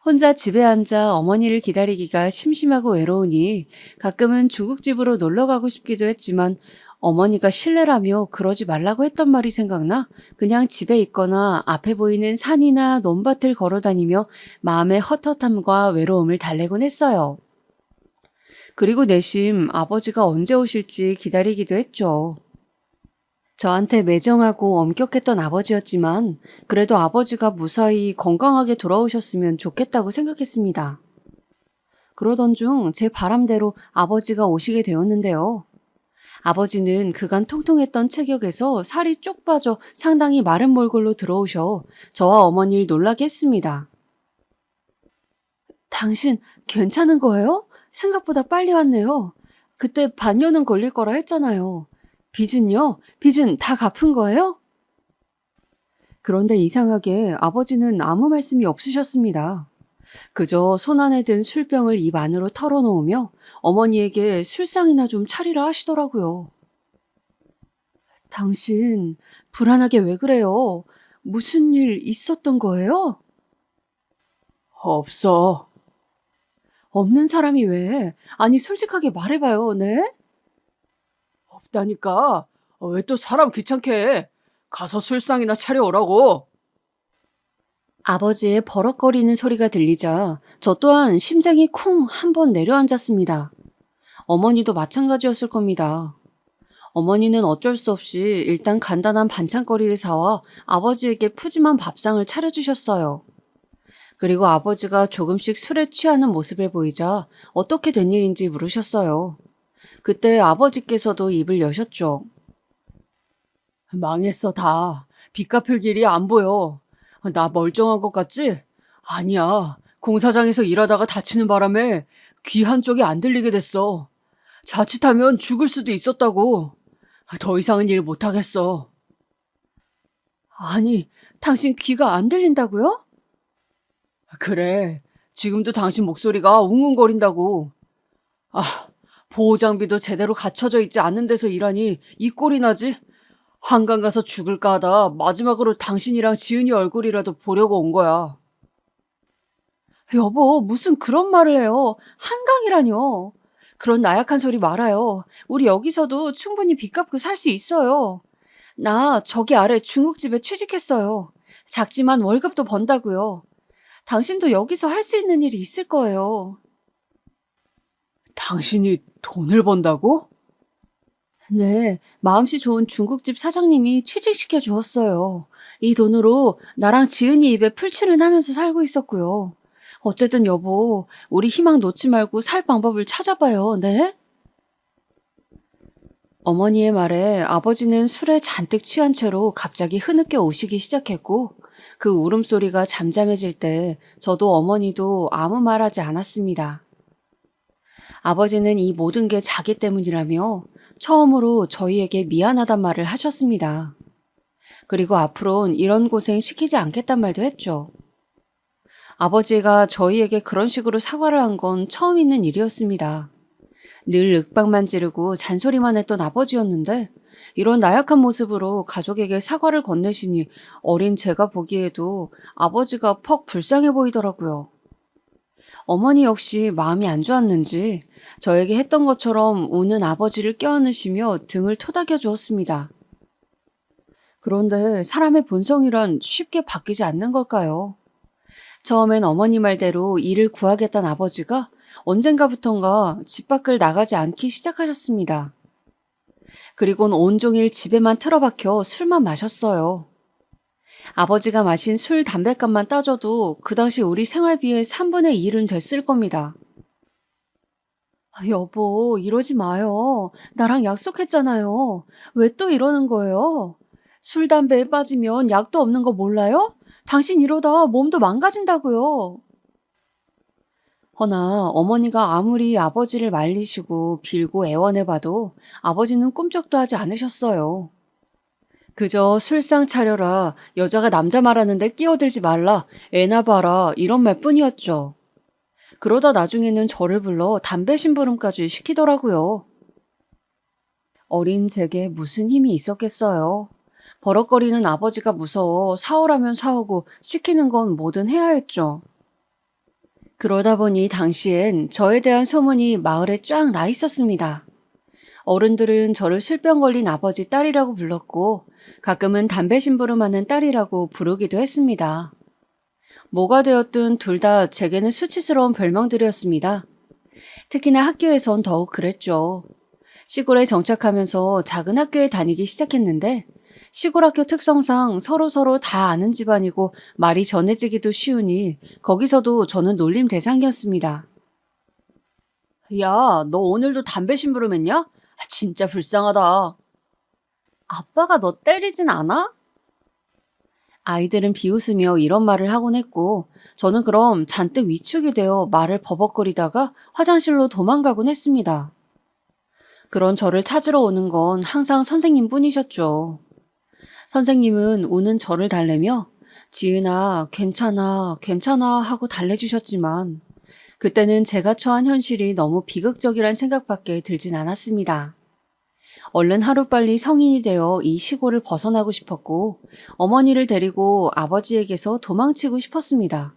혼자 집에 앉아 어머니를 기다리기가 심심하고 외로우니 가끔은 중국집으로 놀러 가고 싶기도 했지만 어머니가 실례라며 그러지 말라고 했던 말이 생각나 그냥 집에 있거나 앞에 보이는 산이나 논밭을 걸어 다니며 마음의 헛헛함과 외로움을 달래곤 했어요. 그리고 내심 아버지가 언제 오실지 기다리기도 했죠. 저한테 매정하고 엄격했던 아버지였지만 그래도 아버지가 무사히 건강하게 돌아오셨으면 좋겠다고 생각했습니다. 그러던 중 제 바람대로 아버지가 오시게 되었는데요. 아버지는 그간 통통했던 체격에서 살이 쪽 빠져 상당히 마른 몰골로 들어오셔 저와 어머니를 놀라게 했습니다. 당신 괜찮은 거예요? 생각보다 빨리 왔네요. 그때 반년은 걸릴 거라 했잖아요. 빚은요? 빚은 다 갚은 거예요? 그런데 이상하게 아버지는 아무 말씀이 없으셨습니다. 그저 손 안에 든 술병을 입 안으로 털어놓으며 어머니에게 술상이나 좀 차리라 하시더라고요. 당신 불안하게 왜 그래요? 무슨 일 있었던 거예요? 없어. 없는 사람이 왜? 아니 솔직하게 말해봐요, 네? 없다니까. 왜 또 사람 귀찮게 해? 가서 술상이나 차려오라고. 아버지의 버럭거리는 소리가 들리자 저 또한 심장이 쿵 한 번 내려앉았습니다. 어머니도 마찬가지였을 겁니다. 어머니는 어쩔 수 없이 일단 간단한 반찬거리를 사와 아버지에게 푸짐한 밥상을 차려주셨어요. 그리고 아버지가 조금씩 술에 취하는 모습을 보이자 어떻게 된 일인지 물으셨어요. 그때 아버지께서도 입을 여셨죠. 망했어, 다. 빚 갚을 길이 안 보여. 나 멀쩡한 것 같지? 아니야. 공사장에서 일하다가 다치는 바람에 귀 한쪽이 안 들리게 됐어. 자칫하면 죽을 수도 있었다고. 더 이상은 일 못하겠어. 아니, 당신 귀가 안 들린다고요? 그래. 지금도 당신 목소리가 웅웅거린다고. 아, 보호장비도 제대로 갖춰져 있지 않은 데서 일하니 이 꼴이 나지? 한강 가서 죽을까 하다 마지막으로 당신이랑 지은이 얼굴이라도 보려고 온 거야. 여보, 무슨 그런 말을 해요. 한강이라뇨. 그런 나약한 소리 말아요. 우리 여기서도 충분히 빚 갚고 살 수 있어요. 나 저기 아래 중국집에 취직했어요. 작지만 월급도 번다고요. 당신도 여기서 할 수 있는 일이 있을 거예요. 당신이 돈을 번다고? 네, 마음씨 좋은 중국집 사장님이 취직시켜 주었어요. 이 돈으로 나랑 지은이 입에 풀칠은 하면서 살고 있었고요. 어쨌든 여보, 우리 희망 놓지 말고 살 방법을 찾아봐요, 네? 어머니의 말에 아버지는 술에 잔뜩 취한 채로 갑자기 흐느껴 우시기 시작했고 그 울음소리가 잠잠해질 때 저도 어머니도 아무 말하지 않았습니다. 아버지는 이 모든 게 자기 때문이라며 처음으로 저희에게 미안하단 말을 하셨습니다. 그리고 앞으론 이런 고생 시키지 않겠단 말도 했죠. 아버지가 저희에게 그런 식으로 사과를 한 건 처음 있는 일이었습니다. 늘 윽박만 지르고 잔소리만 했던 아버지였는데 이런 나약한 모습으로 가족에게 사과를 건네시니 어린 제가 보기에도 아버지가 퍽 불쌍해 보이더라고요. 어머니 역시 마음이 안 좋았는지 저에게 했던 것처럼 우는 아버지를 껴안으시며 등을 토닥여 주었습니다. 그런데 사람의 본성이란 쉽게 바뀌지 않는 걸까요? 처음엔 어머니 말대로 일을 구하겠다는 아버지가 언젠가부턴가 집 밖을 나가지 않기 시작하셨습니다. 그리곤 온종일 집에만 틀어박혀 술만 마셨어요. 아버지가 마신 술, 담뱃값만 따져도 그 당시 우리 생활비의 3분의 1은 됐을 겁니다. 여보, 이러지 마요. 나랑 약속했잖아요. 왜 또 이러는 거예요? 술, 담배에 빠지면 약도 없는 거 몰라요? 당신 이러다 몸도 망가진다고요. 허나 어머니가 아무리 아버지를 말리시고 빌고 애원해봐도 아버지는 꿈쩍도 하지 않으셨어요. 그저 술상 차려라, 여자가 남자 말하는데 끼어들지 말라, 애나 봐라 이런 말뿐이었죠. 그러다 나중에는 저를 불러 담배 심부름까지 시키더라고요. 어린 제게 무슨 힘이 있었겠어요. 버럭거리는 아버지가 무서워 사오라면 사오고 시키는 건 뭐든 해야 했죠. 그러다 보니 당시엔 저에 대한 소문이 마을에 쫙 나 있었습니다. 어른들은 저를 술병 걸린 아버지 딸이라고 불렀고 가끔은 담배 심부름하는 딸이라고 부르기도 했습니다. 뭐가 되었든 둘 다 제게는 수치스러운 별명들이었습니다. 특히나 학교에선 더욱 그랬죠. 시골에 정착하면서 작은 학교에 다니기 시작했는데 시골 학교 특성상 서로서로 다 아는 집안이고 말이 전해지기도 쉬우니 거기서도 저는 놀림 대상이었습니다. 야, 너 오늘도 담배 심부름했냐? 진짜 불쌍하다. 아빠가 너 때리진 않아? 아이들은 비웃으며 이런 말을 하곤 했고 저는 그럼 잔뜩 위축이 되어 말을 버벅거리다가 화장실로 도망가곤 했습니다. 그런 저를 찾으러 오는 건 항상 선생님뿐이셨죠. 선생님은 우는 저를 달래며 지은아, 괜찮아, 괜찮아 하고 달래주셨지만 그때는 제가 처한 현실이 너무 비극적이란 생각밖에 들진 않았습니다. 얼른 하루빨리 성인이 되어 이 시골을 벗어나고 싶었고 어머니를 데리고 아버지에게서 도망치고 싶었습니다.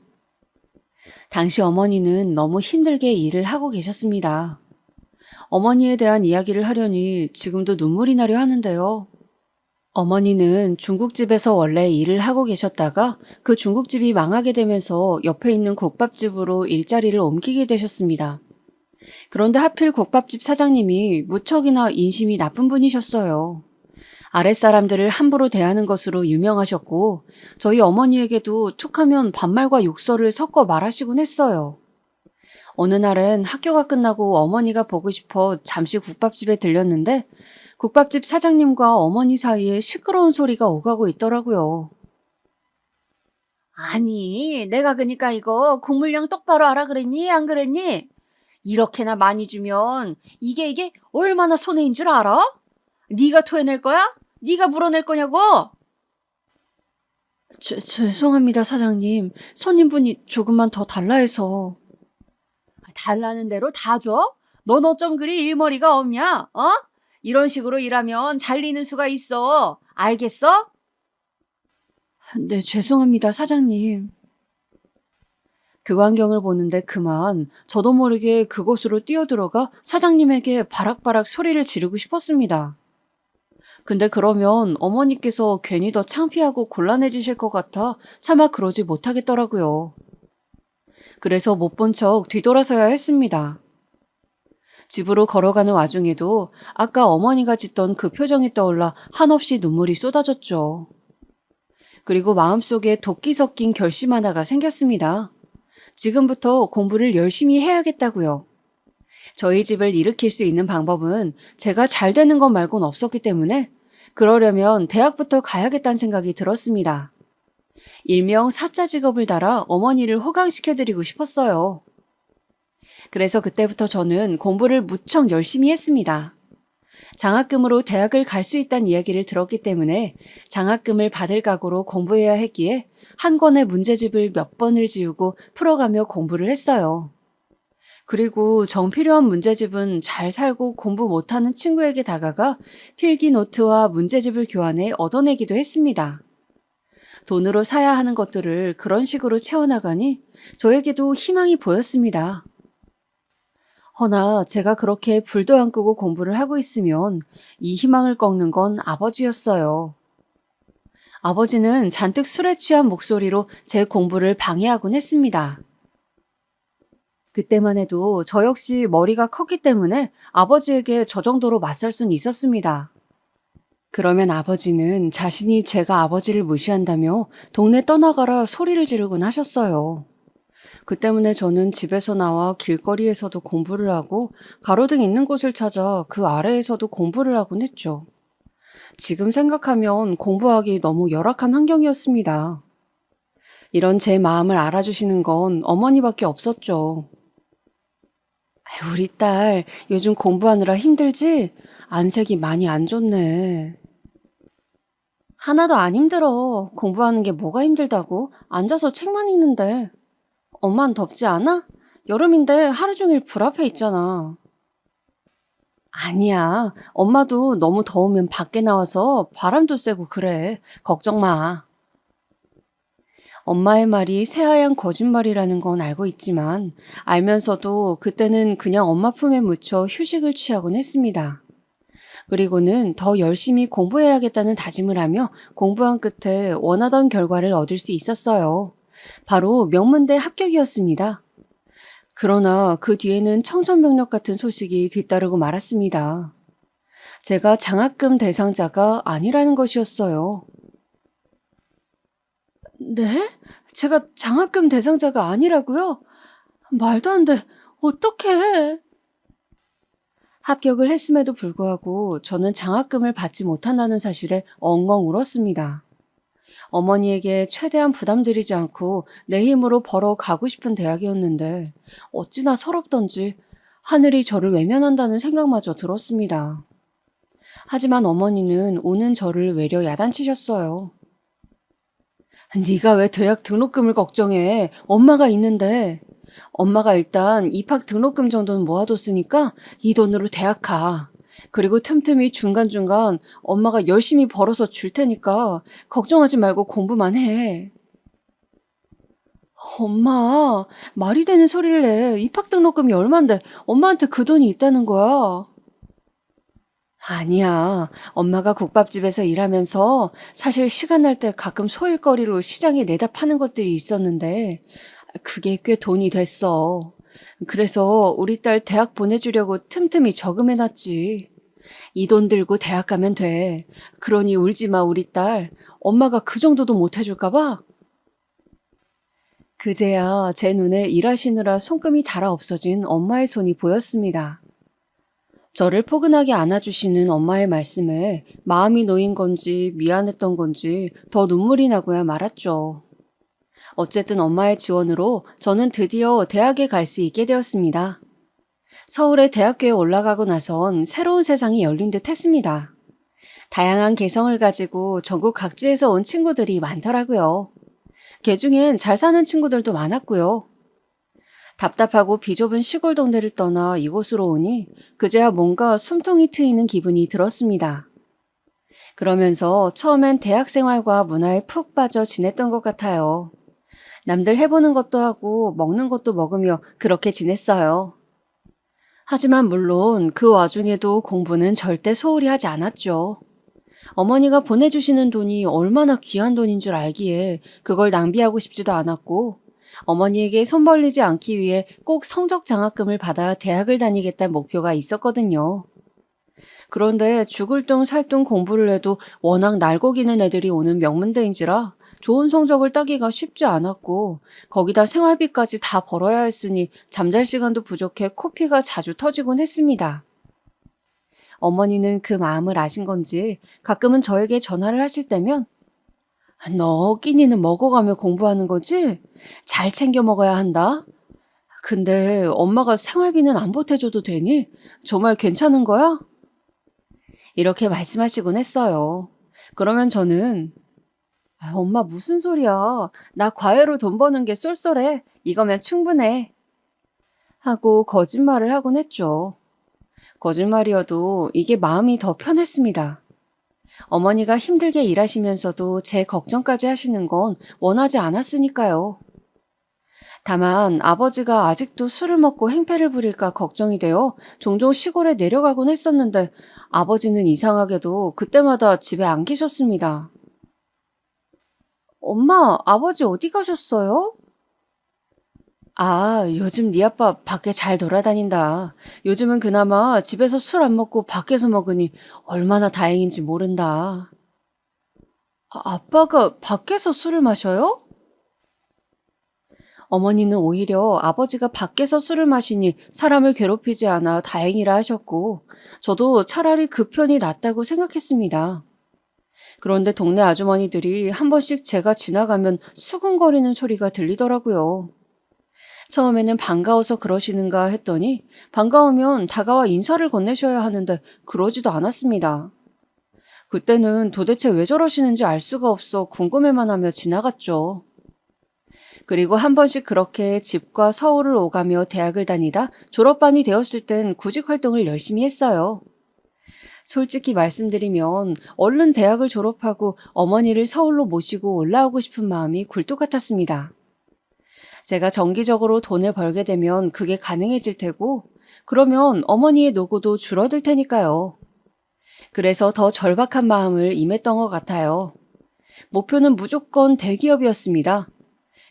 당시 어머니는 너무 힘들게 일을 하고 계셨습니다. 어머니에 대한 이야기를 하려니 지금도 눈물이 나려 하는데요. 어머니는 중국집에서 원래 일을 하고 계셨다가 그 중국집이 망하게 되면서 옆에 있는 국밥집으로 일자리를 옮기게 되셨습니다. 그런데 하필 국밥집 사장님이 무척이나 인심이 나쁜 분이셨어요. 아랫사람들을 함부로 대하는 것으로 유명하셨고 저희 어머니에게도 툭하면 반말과 욕설을 섞어 말하시곤 했어요. 어느 날엔 학교가 끝나고 어머니가 보고 싶어 잠시 국밥집에 들렸는데 국밥집 사장님과 어머니 사이에 시끄러운 소리가 오가고 있더라고요. 아니, 내가 그니까 이거 국물량 똑바로 하라 그랬니? 안 그랬니? 이렇게나 많이 주면 이게 얼마나 손해인 줄 알아? 네가 토해낼 거야? 네가 물어낼 거냐고? 죄송합니다, 사장님. 손님분이 조금만 더 달라 해서. 달라는 대로 다 줘? 넌 어쩜 그리 일머리가 없냐? 어? 이런 식으로 일하면 잘리는 수가 있어. 알겠어? 네, 죄송합니다, 사장님. 그 광경을 보는데 그만 저도 모르게 그곳으로 뛰어들어가 사장님에게 바락바락 소리를 지르고 싶었습니다. 근데 그러면 어머니께서 괜히 더 창피하고 곤란해지실 것 같아 차마 그러지 못하겠더라고요. 그래서 못 본 척 뒤돌아서야 했습니다. 집으로 걸어가는 와중에도 아까 어머니가 짓던 그 표정이 떠올라 한없이 눈물이 쏟아졌죠. 그리고 마음속에 도끼 섞인 결심 하나가 생겼습니다. 지금부터 공부를 열심히 해야겠다고요. 저희 집을 일으킬 수 있는 방법은 제가 잘 되는 것 말곤 없었기 때문에 그러려면 대학부터 가야겠다는 생각이 들었습니다. 일명 사자 직업을 달아 어머니를 호강시켜드리고 싶었어요. 그래서 그때부터 저는 공부를 무척 열심히 했습니다. 장학금으로 대학을 갈 수 있다는 이야기를 들었기 때문에 장학금을 받을 각오로 공부해야 했기에 한 권의 문제집을 몇 번을 지우고 풀어가며 공부를 했어요. 그리고 정필요한 문제집은 잘 살고 공부 못하는 친구에게 다가가 필기 노트와 문제집을 교환해 얻어내기도 했습니다. 돈으로 사야 하는 것들을 그런 식으로 채워나가니 저에게도 희망이 보였습니다. 허나 제가 그렇게 불도 안 끄고 공부를 하고 있으면 이 희망을 꺾는 건 아버지였어요. 아버지는 잔뜩 술에 취한 목소리로 제 공부를 방해하곤 했습니다. 그때만 해도 저 역시 머리가 컸기 때문에 아버지에게 저 정도로 맞설 순 있었습니다. 그러면 아버지는 자신이 제가 아버지를 무시한다며 동네 떠나가라 소리를 지르곤 하셨어요. 그 때문에 저는 집에서 나와 길거리에서도 공부를 하고 가로등 있는 곳을 찾아 그 아래에서도 공부를 하곤 했죠. 지금 생각하면 공부하기 너무 열악한 환경이었습니다. 이런 제 마음을 알아주시는 건 어머니밖에 없었죠. 우리 딸 요즘 공부하느라 힘들지? 안색이 많이 안 좋네. 하나도 안 힘들어. 공부하는 게 뭐가 힘들다고? 앉아서 책만 읽는데. 엄만 덥지 않아? 여름인데 하루 종일 불 앞에 있잖아. 아니야. 엄마도 너무 더우면 밖에 나와서 바람도 쐬고 그래. 걱정 마. 엄마의 말이 새하얀 거짓말이라는 건 알고 있지만 알면서도 그때는 그냥 엄마 품에 묻혀 휴식을 취하곤 했습니다. 그리고는 더 열심히 공부해야겠다는 다짐을 하며 공부한 끝에 원하던 결과를 얻을 수 있었어요. 바로 명문대 합격이었습니다. 그러나 그 뒤에는 청천벽력 같은 소식이 뒤따르고 말았습니다. 제가 장학금 대상자가 아니라는 것이었어요. 네? 제가 장학금 대상자가 아니라고요? 말도 안 돼. 어떡해. 합격을 했음에도 불구하고 저는 장학금을 받지 못한다는 사실에 엉엉 울었습니다. 어머니에게 최대한 부담드리지 않고 내 힘으로 벌어 가고 싶은 대학이었는데 어찌나 서럽던지 하늘이 저를 외면한다는 생각마저 들었습니다. 하지만 어머니는 우는 저를 외려 야단치셨어요. 네가 왜 대학 등록금을 걱정해? 엄마가 있는데. 엄마가 일단 입학 등록금 정도는 모아뒀으니까 이 돈으로 대학 가. 그리고 틈틈이 중간중간 엄마가 열심히 벌어서 줄 테니까 걱정하지 말고 공부만 해. 엄마, 말이 되는 소리를 해. 입학 등록금이 얼만데 엄마한테 그 돈이 있다는 거야. 아니야. 엄마가 국밥집에서 일하면서 사실 시간 날 때 가끔 소일거리로 시장에 내다 파는 것들이 있었는데 그게 꽤 돈이 됐어. 그래서 우리 딸 대학 보내주려고 틈틈이 저금해놨지. 이 돈 들고 대학 가면 돼. 그러니 울지 마, 우리 딸. 엄마가 그 정도도 못 해줄까 봐? 그제야 제 눈에 일하시느라 손금이 닳아 없어진 엄마의 손이 보였습니다. 저를 포근하게 안아주시는 엄마의 말씀에 마음이 놓인 건지 미안했던 건지 더 눈물이 나고야 말았죠. 어쨌든 엄마의 지원으로 저는 드디어 대학에 갈 수 있게 되었습니다. 서울의 대학교에 올라가고 나선 새로운 세상이 열린 듯 했습니다. 다양한 개성을 가지고 전국 각지에서 온 친구들이 많더라고요. 걔중엔 잘 사는 친구들도 많았고요. 답답하고 비좁은 시골 동네를 떠나 이곳으로 오니 그제야 뭔가 숨통이 트이는 기분이 들었습니다. 그러면서 처음엔 대학 생활과 문화에 푹 빠져 지냈던 것 같아요. 남들 해보는 것도 하고 먹는 것도 먹으며 그렇게 지냈어요. 하지만 물론 그 와중에도 공부는 절대 소홀히 하지 않았죠. 어머니가 보내주시는 돈이 얼마나 귀한 돈인 줄 알기에 그걸 낭비하고 싶지도 않았고 어머니에게 손 벌리지 않기 위해 꼭 성적 장학금을 받아 대학을 다니겠다는 목표가 있었거든요. 그런데 죽을 둥 살 둥 공부를 해도 워낙 날고기는 애들이 오는 명문대인지라 좋은 성적을 따기가 쉽지 않았고 거기다 생활비까지 다 벌어야 했으니 잠잘 시간도 부족해 코피가 자주 터지곤 했습니다. 어머니는 그 마음을 아신 건지 가끔은 저에게 전화를 하실 때면 너 끼니는 먹어가며 공부하는 거지? 잘 챙겨 먹어야 한다. 근데 엄마가 생활비는 안 보태줘도 되니? 정말 괜찮은 거야? 이렇게 말씀하시곤 했어요. 그러면 저는 엄마 무슨 소리야. 나 과외로 돈 버는 게 쏠쏠해. 이거면 충분해. 하고 거짓말을 하곤 했죠. 거짓말이어도 이게 마음이 더 편했습니다. 어머니가 힘들게 일하시면서도 제 걱정까지 하시는 건 원하지 않았으니까요. 다만 아버지가 아직도 술을 먹고 행패를 부릴까 걱정이 되어 종종 시골에 내려가곤 했었는데 아버지는 이상하게도 그때마다 집에 안 계셨습니다. 엄마, 아버지 어디 가셨어요? 아, 요즘 네 아빠 밖에 잘 돌아다닌다. 요즘은 그나마 집에서 술 안 먹고 밖에서 먹으니 얼마나 다행인지 모른다. 아빠가 밖에서 술을 마셔요? 어머니는 오히려 아버지가 밖에서 술을 마시니 사람을 괴롭히지 않아 다행이라 하셨고 저도 차라리 그 편이 낫다고 생각했습니다. 그런데 동네 아주머니들이 한 번씩 제가 지나가면 수근거리는 소리가 들리더라고요. 처음에는 반가워서 그러시는가 했더니 반가우면 다가와 인사를 건네셔야 하는데 그러지도 않았습니다. 그때는 도대체 왜 저러시는지 알 수가 없어 궁금해만 하며 지나갔죠. 그리고 한 번씩 그렇게 집과 서울을 오가며 대학을 다니다 졸업반이 되었을 땐 구직 활동을 열심히 했어요. 솔직히 말씀드리면 얼른 대학을 졸업하고 어머니를 서울로 모시고 올라오고 싶은 마음이 굴뚝 같았습니다. 제가 정기적으로 돈을 벌게 되면 그게 가능해질 테고, 그러면 어머니의 노고도 줄어들 테니까요. 그래서 더 절박한 마음을 임했던 것 같아요. 목표는 무조건 대기업이었습니다.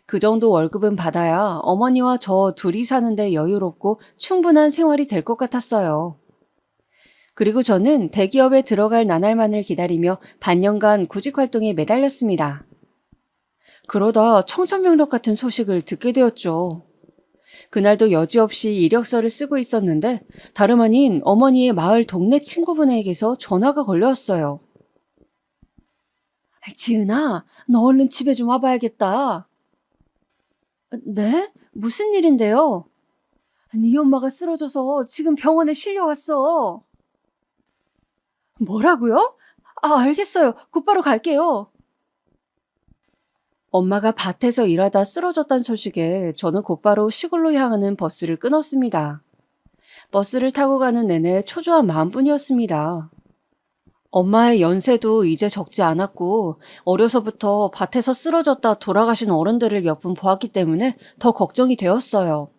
그 정도 월급은 받아야 어머니와 저 둘이 사는데 여유롭고 충분한 생활이 될 것 같았어요. 그리고 저는 대기업에 들어갈 나날만을 기다리며 반년간 구직 활동에 매달렸습니다. 그러다 청천벽력 같은 소식을 듣게 되었죠. 그날도 여지없이 이력서를 쓰고 있었는데 다름 아닌 어머니의 마을 동네 친구분에게서 전화가 걸려왔어요. 지은아, 너 얼른 집에 좀 와봐야겠다. 네? 무슨 일인데요? 네 엄마가 쓰러져서 지금 병원에 실려왔어. 뭐라고요? 알겠어요. 곧바로 갈게요. 엄마가 밭에서 일하다 쓰러졌다는 소식에 저는 곧바로 시골로 향하는 버스를 끊었습니다. 버스를 타고 가는 내내 초조한 마음뿐이었습니다. 엄마의 연세도 이제 적지 않았고 어려서부터 밭에서 쓰러졌다 돌아가신 어른들을 몇 분 보았기 때문에 더 걱정이 되었어요.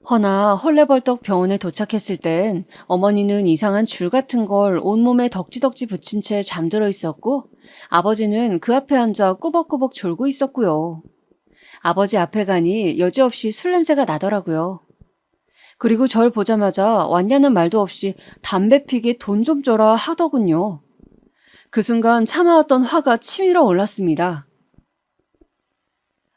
허나 헐레벌떡 병원에 도착했을 땐 어머니는 이상한 줄 같은 걸 온몸에 덕지덕지 붙인 채 잠들어 있었고 아버지는 그 앞에 앉아 꾸벅꾸벅 졸고 있었고요. 아버지 앞에 가니 여지없이 술 냄새가 나더라고요. 그리고 절 보자마자 왔냐는 말도 없이 담배 피게 돈 좀 줘라 하더군요. 그 순간 참아왔던 화가 치밀어 올랐습니다.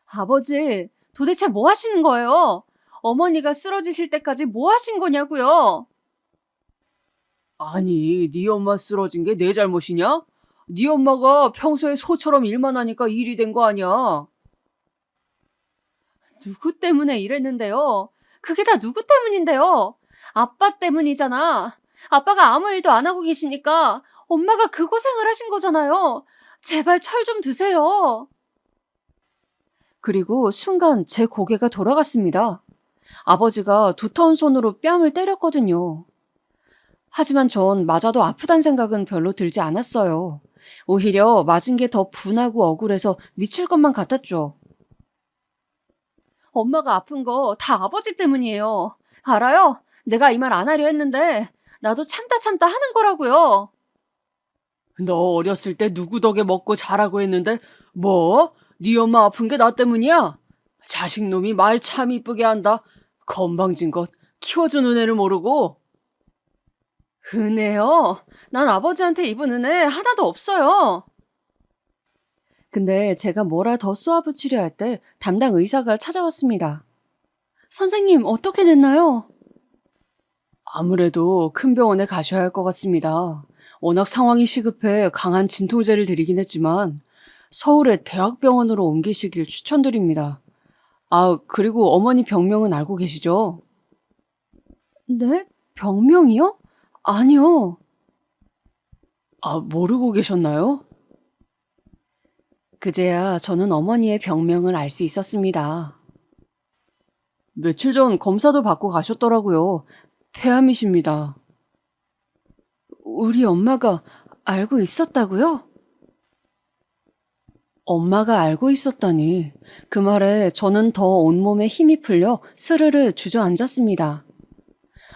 아버지, 도대체 뭐 하시는 거예요? 어머니가 쓰러지실 때까지 뭐 하신 거냐고요? 아니, 네 엄마 쓰러진 게 내 잘못이냐? 네 엄마가 평소에 소처럼 일만 하니까 일이 된 거 아니야. 누구 때문에 이랬는데요? 그게 다 누구 때문인데요? 아빠 때문이잖아. 아빠가 아무 일도 안 하고 계시니까 엄마가 그 고생을 하신 거잖아요. 제발 철 좀 드세요. 그리고 순간 제 고개가 돌아갔습니다. 아버지가 두터운 손으로 뺨을 때렸거든요. 하지만 전 맞아도 아프단 생각은 별로 들지 않았어요. 오히려 맞은 게 더 분하고 억울해서 미칠 것만 같았죠. 엄마가 아픈 거 다 아버지 때문이에요. 알아요? 내가 이 말 안 하려 했는데 나도 참다 하는 거라고요. 너 어렸을 때 누구 덕에 먹고 자라고 했는데 뭐? 네 엄마 아픈 게 나 때문이야? 자식놈이 말 참 이쁘게 한다. 건방진 것 키워주는 애를 모르고. 은혜요? 난 아버지한테 입은 은혜 하나도 없어요. 근데 제가 뭐라 더 쏘아붙이려 할 때 담당 의사가 찾아왔습니다. 선생님, 어떻게 됐나요? 아무래도 큰 병원에 가셔야 할 것 같습니다. 워낙 상황이 시급해 강한 진통제를 드리긴 했지만 서울의 대학병원으로 옮기시길 추천드립니다. 그리고 어머니 병명은 알고 계시죠? 네? 병명이요? 아니요. 모르고 계셨나요? 그제야 저는 어머니의 병명을 알 수 있었습니다. 며칠 전 검사도 받고 가셨더라고요. 폐암이십니다. 우리 엄마가 알고 있었다고요? 엄마가 알고 있었다니. 그 말에 저는 더 온몸에 힘이 풀려 스르르 주저앉았습니다.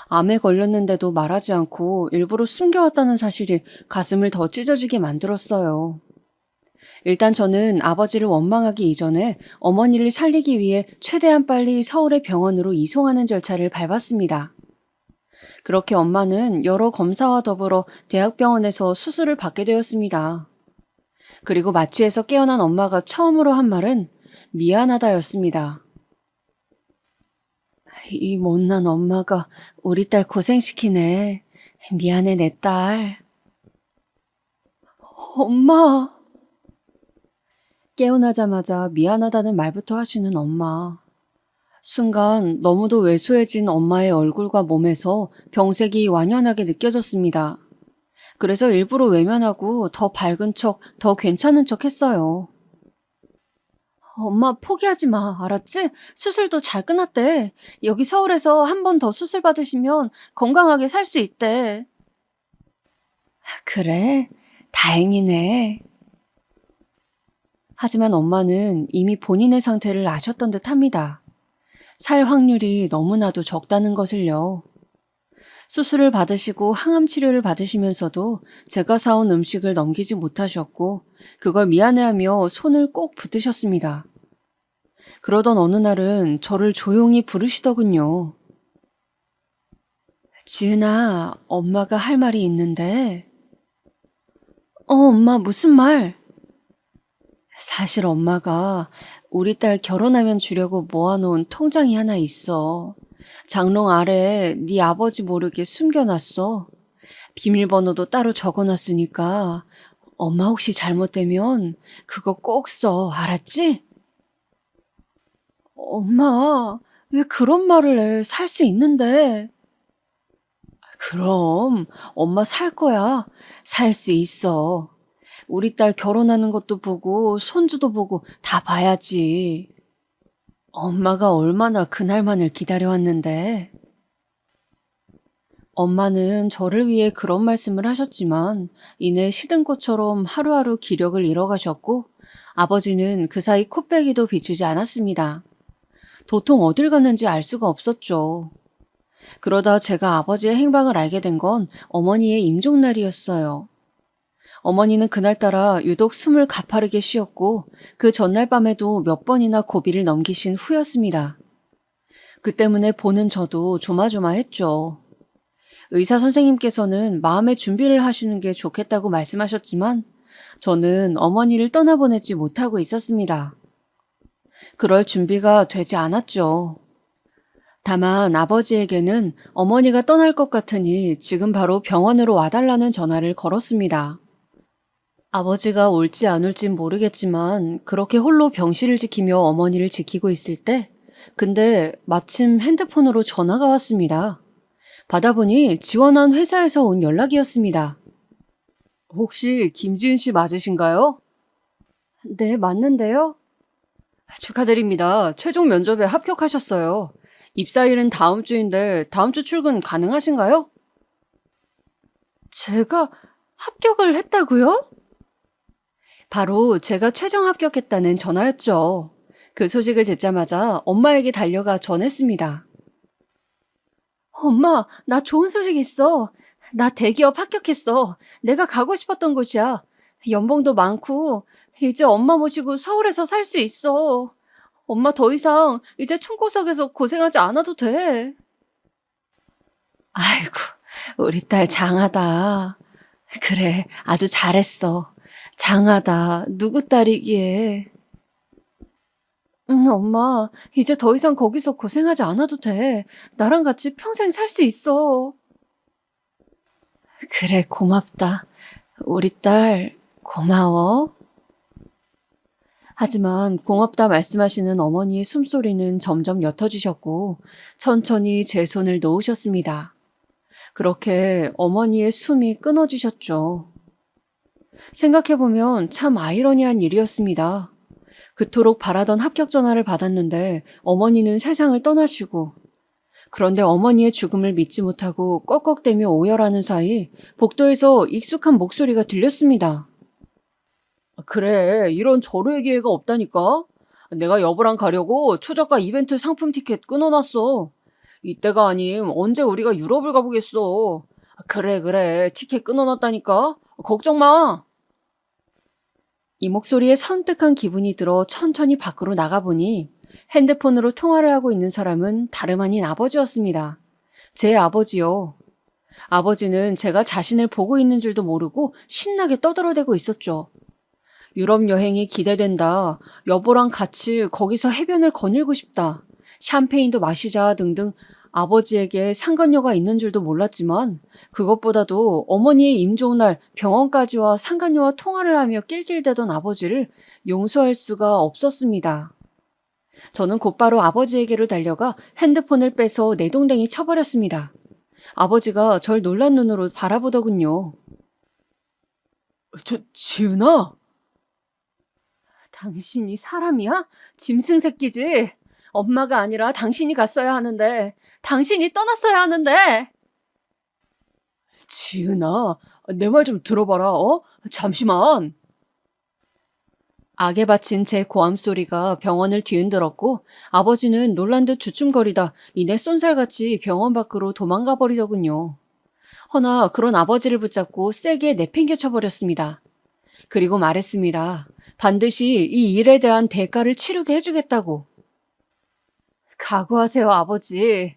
암에 걸렸는데도 말하지 않고 일부러 숨겨왔다는 사실이 가슴을 더 찢어지게 만들었어요. 일단 저는 아버지를 원망하기 이전에 어머니를 살리기 위해 최대한 빨리 서울의 병원으로 이송하는 절차를 밟았습니다. 그렇게 엄마는 여러 검사와 더불어 대학병원에서 수술을 받게 되었습니다. 그리고 마취에서 깨어난 엄마가 처음으로 한 말은 미안하다였습니다. 이 못난 엄마가 우리 딸 고생시키네. 미안해, 내 딸. 엄마. 깨어나자마자 미안하다는 말부터 하시는 엄마. 순간 너무도 왜소해진 엄마의 얼굴과 몸에서 병색이 완연하게 느껴졌습니다. 그래서 일부러 외면하고 더 밝은 척, 더 괜찮은 척 했어요. 엄마 포기하지 마, 알았지? 수술도 잘 끝났대. 여기 서울에서 한 번 더 수술 받으시면 건강하게 살 수 있대. 그래, 다행이네. 하지만 엄마는 이미 본인의 상태를 아셨던 듯 합니다. 살 확률이 너무나도 적다는 것을요. 수술을 받으시고 항암 치료를 받으시면서도 제가 사온 음식을 넘기지 못하셨고 그걸 미안해하며 손을 꼭 붙드셨습니다. 그러던 어느 날은 저를 조용히 부르시더군요. 지은아, 엄마가 할 말이 있는데. 엄마 무슨 말? 사실 엄마가 우리 딸 결혼하면 주려고 모아놓은 통장이 하나 있어. 장롱 아래에 네 아버지 모르게 숨겨놨어. 비밀번호도 따로 적어놨으니까 엄마 혹시 잘못되면 그거 꼭 써. 알았지? 엄마, 왜 그런 말을 해? 살 수 있는데. 그럼 엄마 살 거야. 살 수 있어. 우리 딸 결혼하는 것도 보고 손주도 보고 다 봐야지. 엄마가 얼마나 그날만을 기다려왔는데. 엄마는 저를 위해 그런 말씀을 하셨지만 이내 시든꽃처럼 하루하루 기력을 잃어가셨고 아버지는 그 사이 코빼기도 비추지 않았습니다. 도통 어딜 갔는지 알 수가 없었죠. 그러다 제가 아버지의 행방을 알게 된 건 어머니의 임종날이었어요. 어머니는 그날따라 유독 숨을 가파르게 쉬었고 그 전날 밤에도 몇 번이나 고비를 넘기신 후였습니다. 그 때문에 보는 저도 조마조마했죠. 의사 선생님께서는 마음의 준비를 하시는 게 좋겠다고 말씀하셨지만 저는 어머니를 떠나보내지 못하고 있었습니다. 그럴 준비가 되지 않았죠. 다만 아버지에게는 어머니가 떠날 것 같으니 지금 바로 병원으로 와달라는 전화를 걸었습니다. 아버지가 올지 안 올진 모르겠지만 그렇게 홀로 병실을 지키며 어머니를 지키고 있을 때 근데 마침 핸드폰으로 전화가 왔습니다. 받아보니 지원한 회사에서 온 연락이었습니다. 혹시 김지은 씨 맞으신가요? 네, 맞는데요? 축하드립니다. 최종 면접에 합격하셨어요. 입사일은 다음 주인데 다음 주 출근 가능하신가요? 제가 합격을 했다고요? 바로 제가 최종 합격했다는 전화였죠. 그 소식을 듣자마자 엄마에게 달려가 전했습니다. 엄마, 나 좋은 소식 있어. 나 대기업 합격했어. 내가 가고 싶었던 곳이야. 연봉도 많고 이제 엄마 모시고 서울에서 살 수 있어. 엄마 더 이상 이제 총구석에서 고생하지 않아도 돼. 아이고, 우리 딸 장하다. 그래, 아주 잘했어. 장하다. 누구 딸이기에. 엄마, 이제 더 이상 거기서 고생하지 않아도 돼. 나랑 같이 평생 살 수 있어. 그래, 고맙다. 우리 딸, 고마워. 하지만 고맙다 말씀하시는 어머니의 숨소리는 점점 옅어지셨고 천천히 제 손을 놓으셨습니다. 그렇게 어머니의 숨이 끊어지셨죠. 생각해보면 참 아이러니한 일이었습니다. 그토록 바라던 합격 전화를 받았는데 어머니는 세상을 떠나시고 그런데 어머니의 죽음을 믿지 못하고 꺽꺽대며 오열하는 사이 복도에서 익숙한 목소리가 들렸습니다. 그래, 이런 절호의 기회가 없다니까? 내가 여보랑 가려고 최저가 이벤트 상품 티켓 끊어놨어. 이때가 아님 언제 우리가 유럽을 가보겠어. 그래, 티켓 끊어놨다니까? 걱정 마. 이 목소리에 선뜻한 기분이 들어 천천히 밖으로 나가보니 핸드폰으로 통화를 하고 있는 사람은 다름 아닌 아버지였습니다. 제 아버지요. 아버지는 제가 자신을 보고 있는 줄도 모르고 신나게 떠들어대고 있었죠. 유럽 여행이 기대된다. 여보랑 같이 거기서 해변을 거닐고 싶다. 샴페인도 마시자 등등 아버지에게 상간녀가 있는 줄도 몰랐지만 그것보다도 어머니의 임종날 병원까지 와 상간녀와 통화를 하며 낄낄대던 아버지를 용서할 수가 없었습니다. 저는 곧바로 아버지에게로 달려가 핸드폰을 빼서 내동댕이 쳐버렸습니다. 아버지가 절 놀란 눈으로 바라보더군요. 지은아? 당신이 사람이야? 짐승 새끼지? 엄마가 아니라 당신이 갔어야 하는데, 당신이 떠났어야 하는데. 지은아, 내 말 좀 들어봐라, 잠시만. 악에 바친 제 고함 소리가 병원을 뒤흔들었고 아버지는 놀란 듯 주춤거리다 이내 쏜살같이 병원 밖으로 도망가 버리더군요. 허나 그런 아버지를 붙잡고 세게 내팽개쳐 버렸습니다. 그리고 말했습니다. 반드시 이 일에 대한 대가를 치르게 해주겠다고. 각오하세요, 아버지.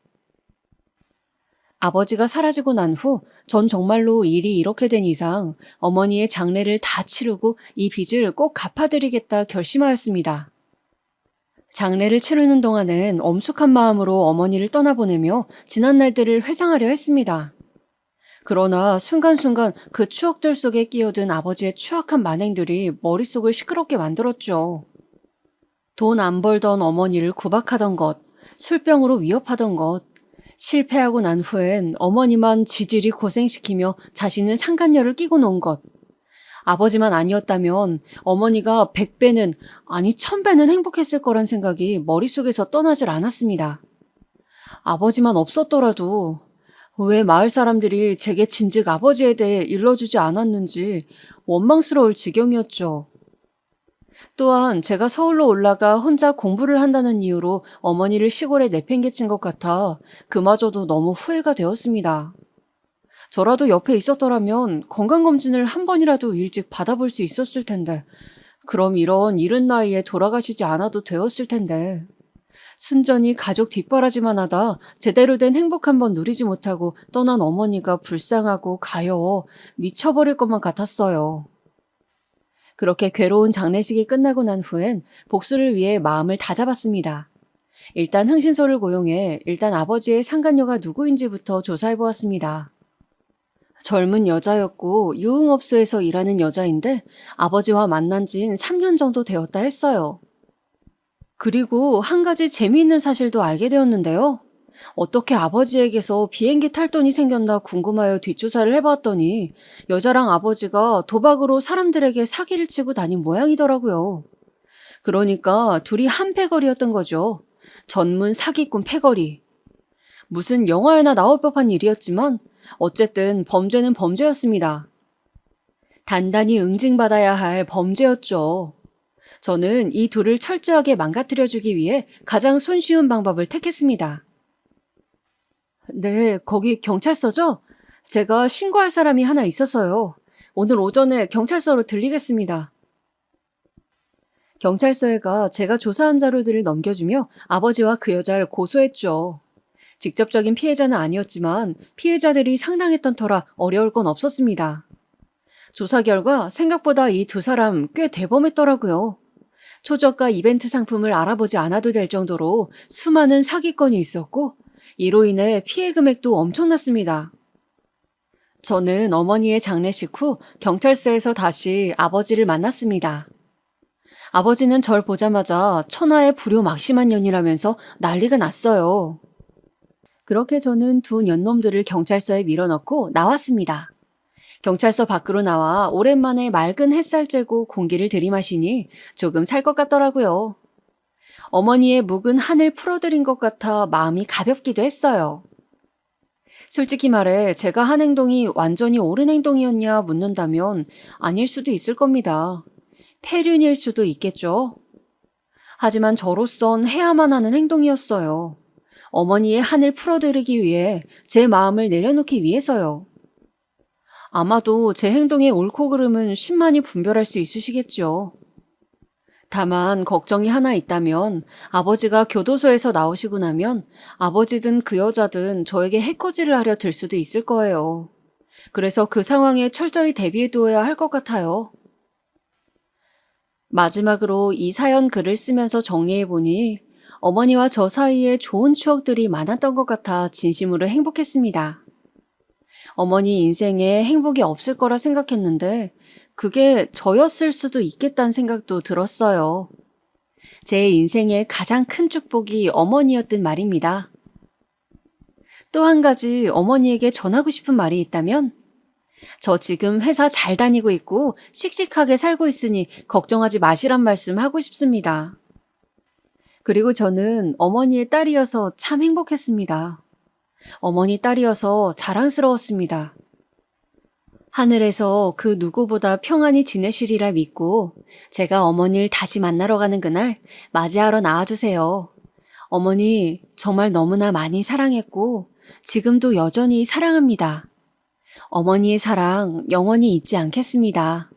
아버지가 사라지고 난 후 전 정말로 일이 이렇게 된 이상 어머니의 장례를 다 치르고 이 빚을 꼭 갚아드리겠다 결심하였습니다. 장례를 치르는 동안은 엄숙한 마음으로 어머니를 떠나보내며 지난 날들을 회상하려 했습니다. 그러나 순간순간 그 추억들 속에 끼어든 아버지의 추악한 만행들이 머릿속을 시끄럽게 만들었죠. 돈 안 벌던 어머니를 구박하던 것, 술병으로 위협하던 것, 실패하고 난 후엔 어머니만 지질이 고생시키며 자신은 상간녀를 끼고 논 것. 아버지만 아니었다면 어머니가 100배는 아니 1000배는 행복했을 거란 생각이 머릿속에서 떠나질 않았습니다. 아버지만 없었더라도 왜 마을 사람들이 제게 진즉 아버지에 대해 일러주지 않았는지 원망스러울 지경이었죠. 또한 제가 서울로 올라가 혼자 공부를 한다는 이유로 어머니를 시골에 내팽개친 것 같아 그마저도 너무 후회가 되었습니다. 저라도 옆에 있었더라면 건강검진을 한 번이라도 일찍 받아볼 수 있었을 텐데, 그럼 이런 이른 나이에 돌아가시지 않아도 되었을 텐데, 순전히 가족 뒷바라지만 하다 제대로 된 행복 한 번 누리지 못하고 떠난 어머니가 불쌍하고 가여워 미쳐버릴 것만 같았어요. 그렇게 괴로운 장례식이 끝나고 난 후엔 복수를 위해 마음을 다잡았습니다. 일단 흥신소를 고용해 일단 아버지의 상간녀가 누구인지부터 조사해보았습니다. 젊은 여자였고 유흥업소에서 일하는 여자인데 아버지와 만난 지는 3년 정도 되었다 했어요. 그리고 한 가지 재미있는 사실도 알게 되었는데요. 어떻게 아버지에게서 비행기 탈 돈이 생겼나 궁금하여 뒷조사를 해봤더니 여자랑 아버지가 도박으로 사람들에게 사기를 치고 다닌 모양이더라고요. 그러니까 둘이 한 패거리였던 거죠. 전문 사기꾼 패거리. 무슨 영화에나 나올 법한 일이었지만 어쨌든 범죄는 범죄였습니다. 단단히 응징받아야 할 범죄였죠. 저는 이 둘을 철저하게 망가뜨려주기 위해 가장 손쉬운 방법을 택했습니다. 네, 거기 경찰서죠? 제가 신고할 사람이 하나 있어서요. 오늘 오전에 경찰서로 들리겠습니다. 경찰서에 가 제가 조사한 자료들을 넘겨주며 아버지와 그 여자를 고소했죠. 직접적인 피해자는 아니었지만 피해자들이 상당했던 터라 어려울 건 없었습니다. 조사 결과 생각보다 이 두 사람 꽤 대범했더라고요. 초저가 이벤트 상품을 알아보지 않아도 될 정도로 수많은 사기건이 있었고 이로 인해 피해 금액도 엄청났습니다. 저는 어머니의 장례식 후 경찰서에서 다시 아버지를 만났습니다. 아버지는 절 보자마자 천하의 불효막심한 년이라면서 난리가 났어요. 그렇게 저는 두 년놈들을 경찰서에 밀어넣고 나왔습니다. 경찰서 밖으로 나와 오랜만에 맑은 햇살 쬐고 공기를 들이마시니 조금 살 것 같더라고요. 어머니의 묵은 한을 풀어드린 것 같아 마음이 가볍기도 했어요. 솔직히 말해 제가 한 행동이 완전히 옳은 행동이었냐 묻는다면 아닐 수도 있을 겁니다. 폐륜일 수도 있겠죠. 하지만 저로선 해야만 하는 행동이었어요. 어머니의 한을 풀어드리기 위해 제 마음을 내려놓기 위해서요. 아마도 제 행동의 옳고 그름은 신만히 분별할 수 있으시겠죠. 다만 걱정이 하나 있다면 아버지가 교도소에서 나오시고 나면 아버지든 그 여자든 저에게 해코지를 하려 들 수도 있을 거예요. 그래서 그 상황에 철저히 대비해두어야 할 것 같아요. 마지막으로 이 사연 글을 쓰면서 정리해보니 어머니와 저 사이에 좋은 추억들이 많았던 것 같아 진심으로 행복했습니다. 어머니 인생에 행복이 없을 거라 생각했는데 그게 저였을 수도 있겠다는 생각도 들었어요. 제 인생의 가장 큰 축복이 어머니였던 말입니다. 또 한 가지 어머니에게 전하고 싶은 말이 있다면, 저 지금 회사 잘 다니고 있고 씩씩하게 살고 있으니 걱정하지 마시란 말씀 하고 싶습니다. 그리고 저는 어머니의 딸이어서 참 행복했습니다. 어머니 딸이어서 자랑스러웠습니다. 하늘에서 그 누구보다 평안히 지내시리라 믿고 제가 어머니를 다시 만나러 가는 그날 맞이하러 나와주세요. 어머니 정말 너무나 많이 사랑했고 지금도 여전히 사랑합니다. 어머니의 사랑 영원히 잊지 않겠습니다.